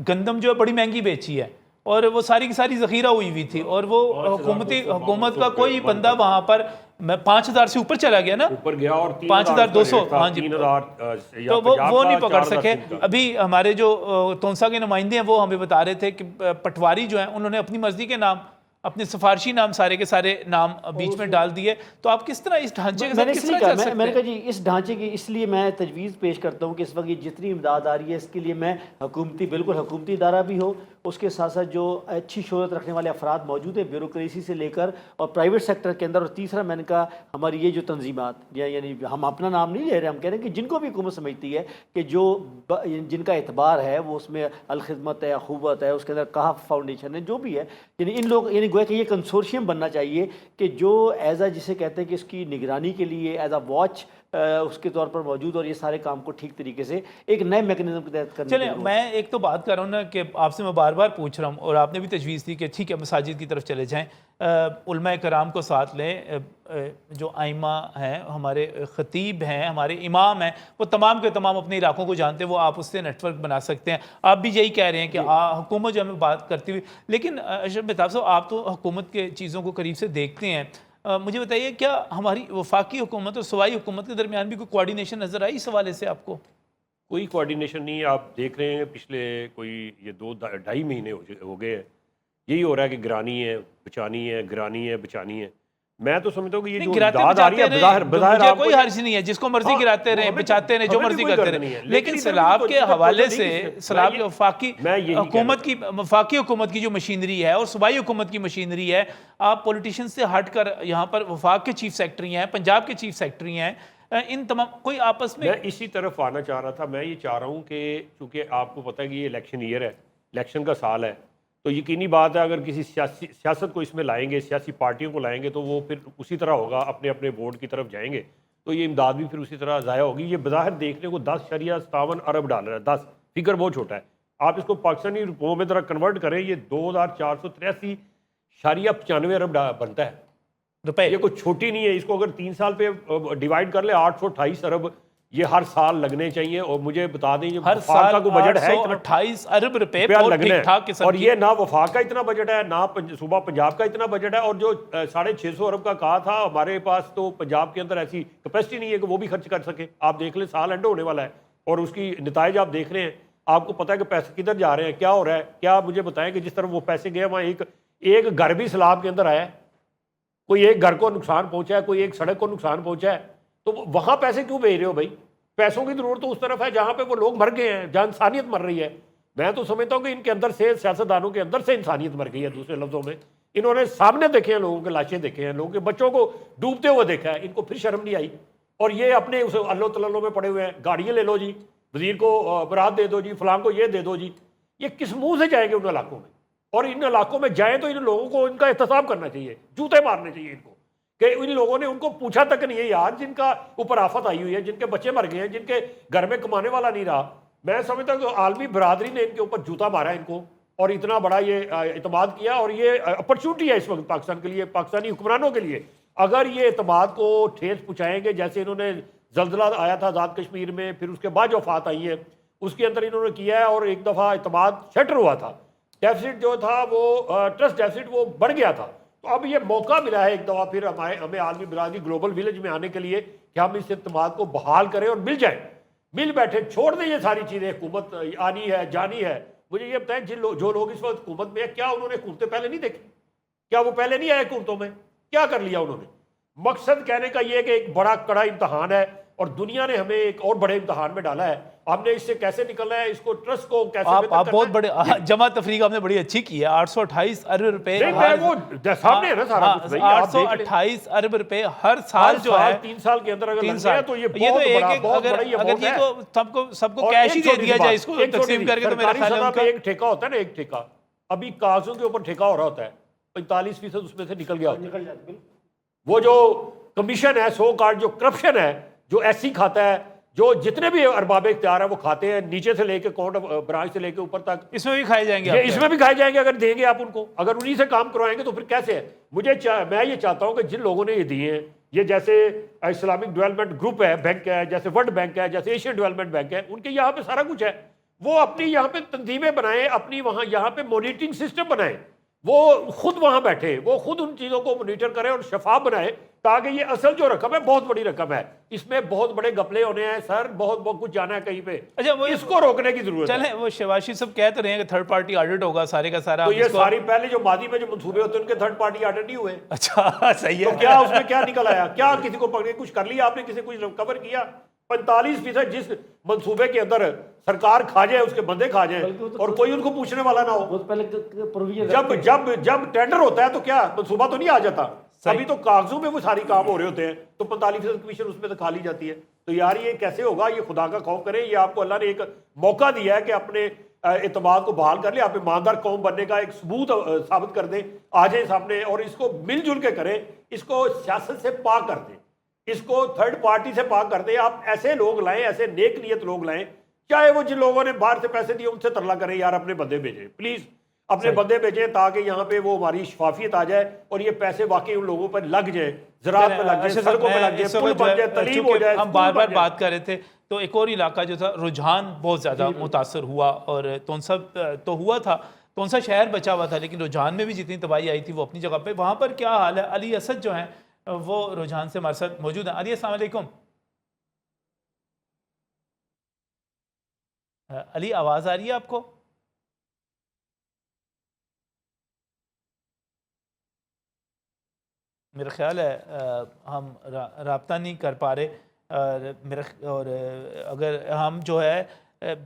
[SPEAKER 1] گندم جو ہے بڑی مہنگی بیچی ہے, اور وہ ساری کی ساری ذخیرہ ہوئی ہوئی تھی, اور وہ حکومت کا کوئی بندہ وہاں پر 5,000 سے اوپر چلا گیا نا,
[SPEAKER 2] اوپر گیا, اور
[SPEAKER 1] 5,200, ہاں جی,
[SPEAKER 2] 3,000
[SPEAKER 1] تو وہ نہیں پکڑ سکے. ابھی ہمارے جو تونسا کے نمائندے ہیں وہ ہمیں بتا رہے تھے کہ پٹواری جو ہیں انہوں نے اپنی مرضی کے نام, اپنے سفارشی نام سارے کے سارے نام بیچ میں ڈال دیے. تو آپ کس طرح اس ڈھانچے کے ساتھ کس طرح چل سکتے ہیں؟
[SPEAKER 4] میں نے کہا جی اس ڈھانچے کی اس لیے میں تجویز پیش کرتا ہوں کہ اس وقت یہ جتنی امداد آ رہی ہے اس کے لیے میں بالکل حکومتی ادارہ بھی ہو, اس کے ساتھ ساتھ جو اچھی شہرت رکھنے والے افراد موجود ہیں بیوروکریسی سے لے کر اور پرائیویٹ سیکٹر کے اندر, اور تیسرا میں نے کہا ہماری یہ جو تنظیمات, یعنی ہم اپنا نام نہیں لے رہے, ہم کہہ رہے ہیں کہ جن کو بھی حکومت سمجھتی ہے کہ جن کا اعتبار ہے وہ اس میں الخدمت ہے, اخوت ہے, اس کے اندر کہف فاؤنڈیشن ہے, جو بھی ہے, یعنی ان لوگ یعنی گویا کہ یہ کنسورشیم بننا چاہیے کہ جو ایز اے جسے کہتے ہیں کہ اس کی نگرانی کے لیے ایز اے واچ اس کے طور پر موجود, اور یہ سارے کام کو ٹھیک طریقے سے ایک نئے میکنزم کے تحت کرنے.
[SPEAKER 1] چلیں میں ایک تو بات کر رہا ہوں نا کہ آپ سے میں بار بار پوچھ رہا ہوں, اور آپ نے بھی تجویز دی کہ ٹھیک ہے مساجد کی طرف چلے جائیں, علماء کرام کو ساتھ لیں, جو ائمہ ہیں, ہمارے خطیب ہیں, ہمارے امام ہیں, وہ تمام کے تمام اپنے علاقوں کو جانتے ہیں, وہ آپ اس سے نیٹ ورک بنا سکتے ہیں. آپ بھی یہی کہہ رہے ہیں کہ حکومت جو ہمیں بات کرتی ہوئی, لیکن اشرف مہتاب صاحب آپ تو حکومت کے چیزوں کو قریب سے دیکھتے ہیں, مجھے بتائیے کیا ہماری وفاقی حکومت اور صوبائی حکومت کے درمیان بھی کوئی کوارڈینیشن نظر آئی اس حوالے سے آپ کو؟
[SPEAKER 2] کوئی کوارڈینیشن نہیں ہے. آپ دیکھ رہے ہیں پچھلے کوئی یہ 2-2.5 مہینے ہو گئے ہیں, یہی ہو رہا ہے کہ گرانی ہے بچانی ہے, گرانی ہے بچانی ہے. میں تو سمجھتا ہوں کہ یہ جو امداد آ رہی ہے
[SPEAKER 1] مجھے کوئی حرج نہیں ہے, جس کو مرضی گراتے رہیں, بچاتے رہیں, جو مرضی کرتے رہیں, لیکن سیلاب کے حوالے سے سیلاب وفاقی حکومت کی جو مشینری ہے اور صوبائی حکومت کی مشینری ہے, آپ پولیٹیشین سے ہٹ کر یہاں پر وفاق کے چیف سیکرٹری ہیں, پنجاب کے چیف سیکرٹری ہیں, ان تمام کوئی آپس میں
[SPEAKER 2] اسی طرف آنا چاہ رہا تھا. میں یہ چاہ رہا ہوں کہ چونکہ آپ کو پتہ ہے کہ یہ الیکشن ایئر ہے, الیکشن کا سال ہے, تو یقینی بات ہے اگر کسی سیاست کو اس میں لائیں گے, سیاسی پارٹیوں کو لائیں گے, تو وہ پھر اسی طرح ہوگا, اپنے اپنے ووٹ کی طرف جائیں گے, تو یہ امداد بھی پھر اسی طرح ضائع ہوگی. یہ بظاہر دیکھنے کو 10.57 ارب ڈالر ہے, 10 فگر بہت چھوٹا ہے. آپ اس کو پاکستانی روپوں میں ذرا کنورٹ کریں, یہ 2,483.95 ارب بنتا ہے
[SPEAKER 1] روپے.
[SPEAKER 2] یہ کوئی چھوٹی نہیں ہے. اس کو اگر 3 سال پہ ڈیوائڈ کر لیں 828 ارب یہ ہر سال لگنے چاہیے. اور مجھے بتا دیں
[SPEAKER 1] ہر سال کا کوئی بجٹ ہے 828 ارب روپے
[SPEAKER 2] لگنا ہے, اور یہ نہ وفاق کا اتنا بجٹ ہے نہ صوبہ پنجاب کا اتنا بجٹ ہے. اور جو 650 ارب کا کہا تھا, ہمارے پاس تو پنجاب کے اندر ایسی کیپیسٹی نہیں ہے کہ وہ بھی خرچ کر سکے. آپ دیکھ لیں سال اینڈ ہونے والا ہے اور اس کی نتائج آپ دیکھ رہے ہیں, آپ کو پتہ ہے کہ پیسے کدھر جا رہے ہیں, کیا ہو رہا ہے. کیا مجھے بتائیں کہ جس طرح وہ پیسے گئے وہاں ایک گھر بھی سیلاب کے اندر آیا ہے, کوئی ایک گھر کو نقصان پہنچا ہے, کوئی ایک سڑک کو نقصان پہنچا ہے, تو وہاں پیسے کیوں بھیج رہے ہو بھائی؟ پیسوں کی ضرورت تو اس طرف ہے جہاں پہ وہ لوگ مر گئے ہیں, جہاں انسانیت مر رہی ہے. میں تو سمجھتا ہوں کہ ان کے اندر سے, سیاستدانوں کے اندر سے انسانیت مر گئی ہے. دوسرے لفظوں میں انہوں نے سامنے دیکھے ہیں لوگوں کے لاشیں دیکھے ہیں, لوگوں کے بچوں کو ڈوبتے ہوئے دیکھا ہے, ان کو پھر شرم نہیں آئی. اور یہ اپنے اس اللہ تلالوں میں پڑے ہوئے ہیں, گاڑیاں لے لو جی, وزیر کو برات دے دو جی, فلاں کو یہ دے دو جی. یہ کس منہ سے جائیں گے ان علاقوں میں؟ اور ان علاقوں میں جائیں تو ان لوگوں کو ان کا احتساب کرنا چاہیے, جوتے مارنے چاہیے ان کو, کہ ان لوگوں نے ان کو پوچھا تک نہیں ہے یار, جن کا اوپر آفت آئی ہوئی ہے, جن کے بچے مر گئے ہیں, جن کے گھر میں کمانے والا نہیں رہا. میں سمجھتا ہوں کہ عالمی برادری نے ان کے اوپر جوتا مارا ہے ان کو, اور اتنا بڑا یہ اعتماد کیا. اور یہ اپرچونٹی ہے اس وقت پاکستان کے لیے, پاکستانی حکمرانوں کے لیے. اگر یہ اعتماد کو ٹھیس پہنچائیں گے, جیسے انہوں نے زلزلہ آیا تھا آزاد کشمیر میں, پھر اس کے بعد جو وفات آئی ہے اس کے اندر انہوں نے کیا ہے, اور ایک دفعہ اعتماد شٹر ہوا تھا, ڈیفیسٹ جو تھا وہ ٹرسٹ ڈیفیسٹ وہ بڑھ گیا تھا. تو اب یہ موقع ملا ہے ایک دفعہ پھر ہمیں عالمی برادری گلوبل ویلیج میں آنے کے لیے کہ ہم اس اعتماد کو بحال کریں اور مل جائیں, مل بیٹھے, چھوڑ دیں یہ ساری چیزیں. حکومت آنی ہے جانی ہے. مجھے یہ بتائیں جو لوگ اس وقت حکومت میں ہیں, کیا انہوں نے حکومتیں پہلے نہیں دیکھی؟ کیا وہ پہلے نہیں آئے حکومتوں میں؟ کیا کر لیا انہوں نے؟ مقصد کہنے کا یہ ہے کہ ایک بڑا کڑا امتحان ہے, اور دنیا نے ہمیں ایک اور بڑے امتحان میں ڈالا ہے. ہم نے اس سے کیسے نکلنا ہے, اس کو ٹرسٹ کو کیسے
[SPEAKER 1] آپ
[SPEAKER 2] بہتر
[SPEAKER 1] بہت
[SPEAKER 2] کرنا ہے.
[SPEAKER 1] بڑے جمع تفریق آپ نے بڑی اچھی کی ہے. 828 ارب روپے
[SPEAKER 2] نہیں, میں وہ سامنے ہے نا سارا کچھ بھائی, آپ دیکھ لیں.
[SPEAKER 1] 828 ارب روپے ہر سال جو ہے
[SPEAKER 2] 3 سال کے اندر اگر لگ
[SPEAKER 1] سال
[SPEAKER 2] جائے تو یہ بہت بڑا یہ
[SPEAKER 1] اگر یہ تو سب کو کیش ہی دے دیا جائے اس کو تقسیم کر کے, تو میرا خیال ہے ان کا
[SPEAKER 2] ایک ٹھیکہ ہوتا ہے نا, ایک ٹھیکہ ابھی کاغذوں کے اوپر ٹھیکہ ہو رہا ہوتا ہے, 45% اس میں سے نکل گیا ہوتا ہے. وہ جو کمیشن ہے, سو کارڈ جو کرپشن ہے, جو ایسی کھاتا ہے, جو جتنے بھی ارباب اختیار ہیں وہ کھاتے ہیں, نیچے سے لے کے کاؤنٹ برانچ سے لے کے اوپر تک,
[SPEAKER 1] اس میں بھی کھائے جائیں گے.
[SPEAKER 2] اس میں بھی کھائے جائیں گے اگر دیں گے آپ ان کو. اگر انہی سے کام کروائیں گے تو پھر کیسے ہے. میں یہ چاہتا ہوں کہ جن لوگوں نے یہ دیے ہیں, یہ جیسے اسلامک ڈیولپمنٹ گروپ ہے, بینک ہے, جیسے ورلڈ بینک ہے, جیسے ایشین ڈیولپمنٹ بینک ہے, ان کے یہاں پہ سارا کچھ ہے. وہ اپنی یہاں پہ تنظیمیں بنائیں, اپنی وہاں یہاں پہ مانیٹرنگ سسٹم بنائیں, وہ خود وہاں بیٹھے, وہ خود ان چیزوں کو مانیٹر کریں اور شفاف بنائے, تاکہ یہ اصل جو رقم ہے بہت بڑی رقم ہے, اس میں بہت بڑے گپلے ہونے ہیں سر, بہت کچھ جانا ہے کہیں پہ.
[SPEAKER 1] اچھا, وہ
[SPEAKER 2] اس کو روکنے کی ضرورت ہے.
[SPEAKER 1] چلیں, وہ شیواشی صاحب کہہ تو رہے ہیں کہ تھرڈ پارٹی آڈٹ ہوگا سارے کا سارا.
[SPEAKER 2] تو یہ ساری پہلے جو ماضی میں جو منصوبے ہوتے ہیں ان کے تھرڈ پارٹی آڈٹ نہیں ہوئے.
[SPEAKER 1] اچھا صحیح
[SPEAKER 2] تو
[SPEAKER 1] ہے.
[SPEAKER 2] کیا اس میں کیا نکل آیا, کیا کسی کو پکڑ کے کچھ کر لیا آپ نے, کسی کو کور کیا؟ 45% جس منصوبے کے اندر سرکار کھا جائے, اس کے بندے کھا جائیں, اور کوئی ان کو پوچھنے والا نہ ہو. جب ٹینڈر ہوتا ہے تو کیا منصوبہ تو نہیں آ جاتا, ابھی تو کاغذوں میں وہ ساری کام ہو رہے ہوتے ہیں, تو 45% کمیشن اس میں سے کھا لی جاتی ہے. تو یار یہ کیسے ہوگا؟ یہ خدا کا خوف کریں. یہ آپ کو اللہ نے ایک موقع دیا ہے کہ اپنے اعتماد کو بحال کر لیں, آپ ایماندار قوم بننے کا ایک ثبوت ثابت کر دیں, آ جائیں سامنے اور اس کو مل جل کے کریں, اس کو سیاست سے پاک کر دیں, اس کو تھرڈ پارٹی سے پاک کر دیں. آپ ایسے لوگ لائیں, ایسے نیک نیت لوگ لائیں, چاہے وہ جن لوگوں نے باہر سے پیسے دیے ان سے ترلا کریں, یار اپنے بندے بھیجیں, پلیز اپنے بندے بھیجیں, تاکہ یہاں پہ وہ ہماری شفافیت آ جائے اور یہ پیسے واقعی ان لوگوں پر لگ جائے, زراعت میں لگ جائے, سڑکوں میں لگ جائے, پل بن جائے, تعلیم ہو جائے.
[SPEAKER 1] ہم بار بار بات کر رہے تھے, تو ایک اور علاقہ جو تھا رجحان بہت زیادہ متاثر ہوا, اور تونسا تو ہوا تھا, تونسا شہر بچا ہوا تھا, لیکن رجحان میں بھی جتنی تباہی آئی تھی وہ اپنی جگہ پہ. وہاں پر کیا حال ہے؟ علی اسد جو ہیں وہ رجحان سے ہمارے ساتھ موجود ہیں. علی السلام علیکم. علی آواز آ رہی ہے آپ کو؟ میرا خیال ہے ہم رابطہ نہیں کر پا رہے, اور اگر ہم جو ہے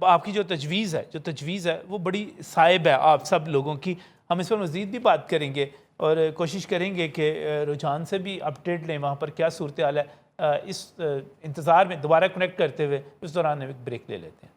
[SPEAKER 1] آپ کی جو تجویز ہے وہ بڑی صائب ہے آپ سب لوگوں کی. ہم اس پر مزید بھی بات کریں گے اور کوشش کریں گے کہ رجحان سے بھی اپڈیٹ لیں, وہاں پر کیا صورتحال ہے. اس انتظار میں دوبارہ کنیکٹ کرتے ہوئے اس دوران ایک بریک لے لیتے ہیں.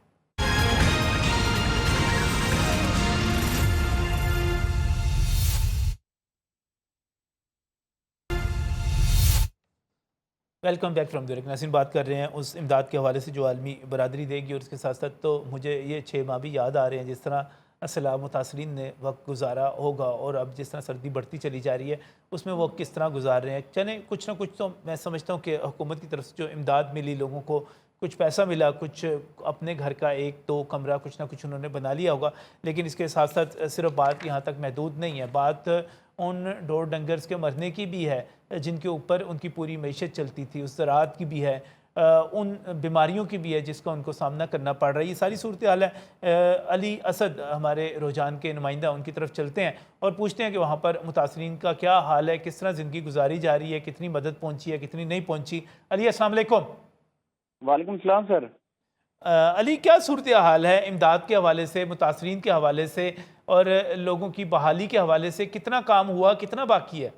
[SPEAKER 1] ویلکم بیک فرام دیورک. ناظرین, بات کر رہے ہیں اس امداد کے حوالے سے جو عالمی برادری دے گی, اور اس کے ساتھ ساتھ تو مجھے یہ 6 ماہ بھی یاد آ رہے ہیں جس طرح سیلاب متاثرین نے وقت گزارا ہوگا, اور اب جس طرح سردی بڑھتی چلی جا رہی ہے اس میں وہ کس طرح گزار رہے ہیں. چلیں, کچھ نہ کچھ تو میں سمجھتا ہوں کہ حکومت کی طرف سے جو امداد ملی, لوگوں کو کچھ پیسہ ملا, کچھ اپنے گھر کا 1-2 کمرہ کچھ نہ کچھ انہوں نے بنا لیا ہوگا. لیکن اس کے ساتھ ساتھ صرف بات یہاں تک محدود نہیں ہے, بات ان ڈور ڈنگرز کے مرنے کی بھی ہے جن کے اوپر ان کی پوری معیشت چلتی تھی, اس زراعت کی بھی ہے, ان بیماریوں کی بھی ہے جس کا ان کو سامنا کرنا پڑ رہا ہے. یہ ساری صورتحال ہے. علی اسد ہمارے رجحان کے نمائندہ, ان کی طرف چلتے ہیں اور پوچھتے ہیں کہ وہاں پر متاثرین کا کیا حال ہے, کس طرح زندگی گزاری جا رہی ہے, کتنی مدد پہنچی ہے, کتنی نہیں پہنچی. علی السلام علیکم.
[SPEAKER 7] وعلیکم السلام سر.
[SPEAKER 1] علی, کیا صورتحال ہے امداد کے حوالے سے, متاثرین کے حوالے سے, اور لوگوں کی بحالی کے حوالے سے؟ کتنا کام ہوا, کتنا باقی ہے؟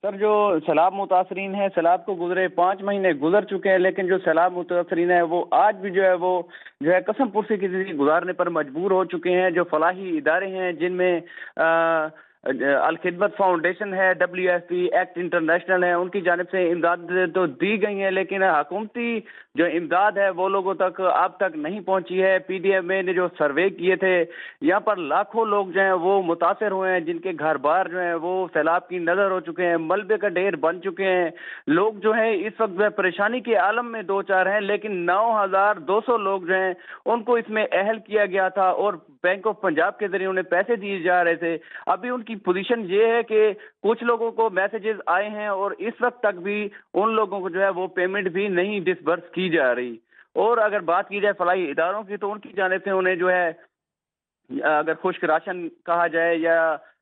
[SPEAKER 7] سر, جو سیلاب متاثرین ہیں, سیلاب کو گزرے 5 مہینے گزر چکے ہیں, لیکن جو سیلاب متاثرین ہیں وہ آج بھی جو ہے قسم پرسی کی زندگی گزارنے پر مجبور ہو چکے ہیں. جو فلاحی ادارے ہیں جن میں الخدمت فاؤنڈیشن ہے, WFP ایکٹ انٹرنیشنل ہے, ان کی جانب سے امداد تو دی گئی ہے, لیکن حکومتی جو امداد ہے وہ لوگوں تک اب تک نہیں پہنچی ہے. PDMA نے جو سروے کیے تھے, یہاں پر لاکھوں لوگ جو ہیں وہ متاثر ہوئے ہیں, جن کے گھر بار جو ہیں وہ سیلاب کی نظر ہو چکے ہیں, ملبے کا ڈھیر بن چکے ہیں. لوگ جو ہیں اس وقت جو ہے پریشانی کے عالم میں 2-4 ہیں, لیکن 9,200 لوگ جو ہیں ان کو اس میں اہل کیا گیا تھا, اور بینک آف پنجاب کے ذریعے انہیں پیسے دیے جا رہے تھے. ابھی ان کی پوزیشن یہ ہے کہ کچھ لوگوں کو میسیجز آئے ہیں, اور اس وقت تک بھی ان لوگوں کو جو ہے وہ پیمنٹ بھی نہیں ڈسبرس کی جا رہی. اور اگر بات کی جائے فلاحی اداروں کی, تو ان کی جانب سے انہیں جو ہے اگر خشک راشن کہا جائے یا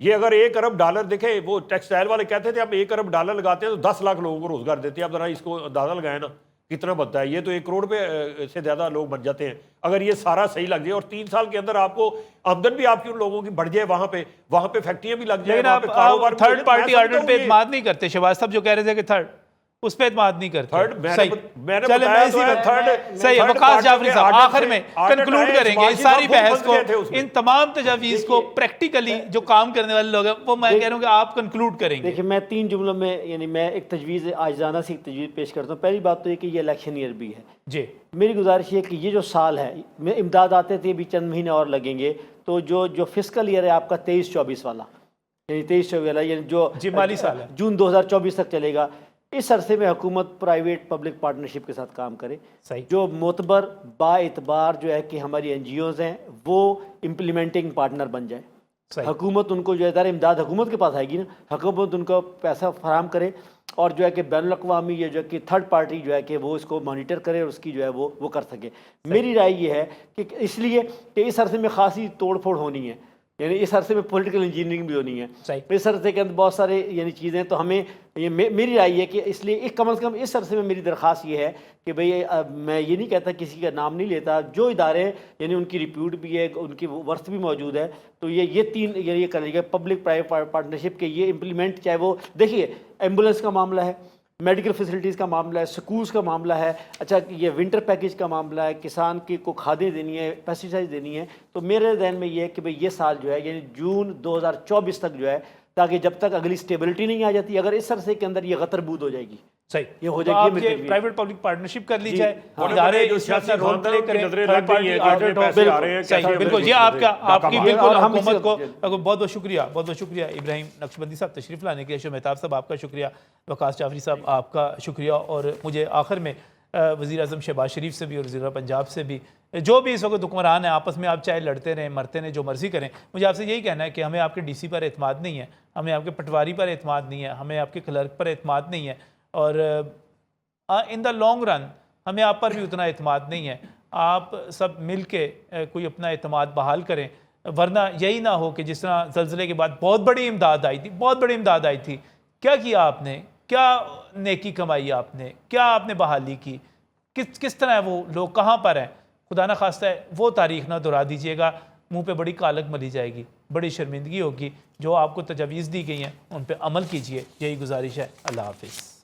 [SPEAKER 2] یہ اگر 1 ارب ڈالر دیکھیں، وہ ٹیکسٹائل والے کہتے تھے ہم 1 ارب ڈالر لگاتے ہیں تو 10 لاکھ لوگوں کو روزگار دیتے ہیں. اب ذرا اس کو اندازہ لگائیں نا کتنا بنتا ہے. یہ تو 1 کروڑ پہ سے زیادہ لوگ بن جاتے ہیں اگر یہ سارا صحیح لگ جائے، اور 3 سال کے اندر آپ کو آمدن بھی آپ کی ان لوگوں کی بڑھ جائے، وہاں پہ فیکٹریاں بھی لگ جائیں،
[SPEAKER 1] لیکن
[SPEAKER 2] وہاں پہ کاروبار بھی.
[SPEAKER 1] تھرڈ پارٹی آڈٹ پہ اعتماد نہیں کرتے. شہباز صاحب جو کہہ رہے تھے کہ تھرڈ، اس پہ اعتماد نہیں کرتے. صحیح. وقاص جعفری صاحب آخر میں کنکلوڈ کریں گے اس ساری بحث کو، ان تمام تجاویز کو پریکٹیکلی جو کام کرنے والے لوگ ہیں وہ میں کہہ رہا ہوں کہ آپ کنکلوڈ کریں گے.
[SPEAKER 4] دیکھیں میں 3 جملوں میں، یعنی میں ایک تجویز عاجزانہ سی تجویز پیش کرتا ہوں. پہلی بات تو یہ کہ یہ الیکشن ایئر بھی ہے.
[SPEAKER 1] جی
[SPEAKER 4] میری گزارش یہ کہ یہ جو سال ہے، میں امداد آتے تھے ابھی چند مہینے اور لگیں گے، تو جو فسکل ایئر ہے آپ کا 23-24 والا، یعنی 23-24 والا، یعنی جو
[SPEAKER 1] جی مالی سال ہے،
[SPEAKER 4] جون 2024 تک چلے گا، اس عرصے میں حکومت پرائیویٹ پبلک پارٹنرشپ کے ساتھ کام کرے.
[SPEAKER 1] صحیح.
[SPEAKER 4] جو معتبر با اعتبار جو ہے کہ ہماری NGOs ہیں وہ امپلیمنٹنگ پارٹنر بن جائے.
[SPEAKER 1] صحیح.
[SPEAKER 4] حکومت ان کو جو ہے ادارہ امداد حکومت کے پاس آئے گی نا، حکومت ان کو پیسہ فراہم کرے، اور جو ہے کہ بین الاقوامی یہ جو ہے کہ تھرڈ پارٹی جو ہے کہ وہ اس کو مانیٹر کرے اور اس کی جو ہے وہ کر سکے. میری رائے یہ ہے کہ اس لیے کہ اس عرصے میں خاصی توڑ پھوڑ ہونی ہے، یعنی اس عرصے میں پولیٹیکل انجینئرنگ بھی ہونی ہے. اس عرصے کے اندر بہت سارے یعنی چیزیں، تو ہمیں یہ میری رائے ہے کہ اس لیے کم از کم اس عرصے میں میری درخواست یہ ہے کہ بھئی میں یہ نہیں کہتا کسی کا نام نہیں لیتا، جو ادارے یعنی ان کی ریپیوٹ بھی ہے، ان کی ورث بھی موجود ہے، تو یہ 3 یہ کر لیجیے پبلک پرائیویٹ پارٹنرشپ کے یہ امپلیمنٹ، چاہے وہ دیکھیے ایمبولینس کا معاملہ ہے، میڈیکل فیسلٹیز کا معاملہ ہے، سکولز کا معاملہ ہے، اچھا یہ ونٹر پیکیج کا معاملہ ہے، کسان کو کھادیں دینی ہے، پیسٹیسائڈ دینی ہے. تو میرے ذہن میں یہ ہے کہ بھئی یہ سال جو ہے یعنی جون 2024 تک جو ہے، تاکہ جب تک اگلی سٹیبلٹی نہیں آ جاتی، اگر اس عرصے کے اندر یہ غتر بود ہو جائے گی.
[SPEAKER 1] صحیح.
[SPEAKER 4] یہ ہو
[SPEAKER 1] تو
[SPEAKER 4] جائے
[SPEAKER 1] آپ
[SPEAKER 4] گی
[SPEAKER 1] یہ پرائیویٹ پبلک پارٹنرشپ کر لی جائے،
[SPEAKER 2] ہاں.
[SPEAKER 1] ادارے
[SPEAKER 2] جو
[SPEAKER 1] اس میں اپنا
[SPEAKER 2] سیاسی
[SPEAKER 1] رول پلے
[SPEAKER 2] خاندانوں کی
[SPEAKER 1] کریں،
[SPEAKER 2] نظریں
[SPEAKER 1] تھرڈ
[SPEAKER 2] لگ گئی ہیں
[SPEAKER 1] پارٹی
[SPEAKER 2] کہ
[SPEAKER 1] آڈٹ ہو.
[SPEAKER 2] پیسے آ رہے ہیں،
[SPEAKER 1] صحیح
[SPEAKER 2] کیسے
[SPEAKER 1] بالکل. یہ آپ کی بالکل
[SPEAKER 4] اور ہم
[SPEAKER 1] حکومت کو بہت بہت شکریہ، بہت بہت شکریہ ابراہیم نقشبندی صاحب تشریف لانے کے لیے. شو مہتاب صاحب آپ کا شکریہ، وقاص جعفری صاحب آپ کا شکریہ. اور مجھے آخر میں وزیر اعظم شہباز شریف سے بھی اور وزیر پنجاب سے بھی، جو بھی اس وقت حکمران ہیں، آپس میں آپ چاہے لڑتے رہیں مرتے رہیں جو مرضی کریں، مجھے آپ سے یہی کہنا ہے کہ ہمیں آپ کے DC پر اعتماد نہیں ہے، ہمیں آپ کے پٹواری پر اعتماد نہیں ہے، ہمیں آپ کے کلرک پر اعتماد نہیں ہے، اور ان دا لانگ رن ہمیں آپ پر بھی اتنا اعتماد نہیں ہے. آپ سب مل کے کوئی اپنا اعتماد بحال کریں، ورنہ یہی نہ ہو کہ جس طرح زلزلے کے بعد بہت بڑی امداد آئی تھی، کیا کیا آپ نے، کیا نیکی کمائی آپ نے، کیا آپ نے بحالی کی، کس طرح وہ لوگ کہاں پر ہیں. خدا نہ خواستہ ہے وہ تاریخ نہ دہرا دیجیے گا، منہ پہ بڑی کالک ملی جائے گی، بڑی شرمندگی ہوگی. جو آپ کو تجاویز دی گئی ہیں ان پہ عمل کیجیے، یہی گزارش ہے. اللہ حافظ.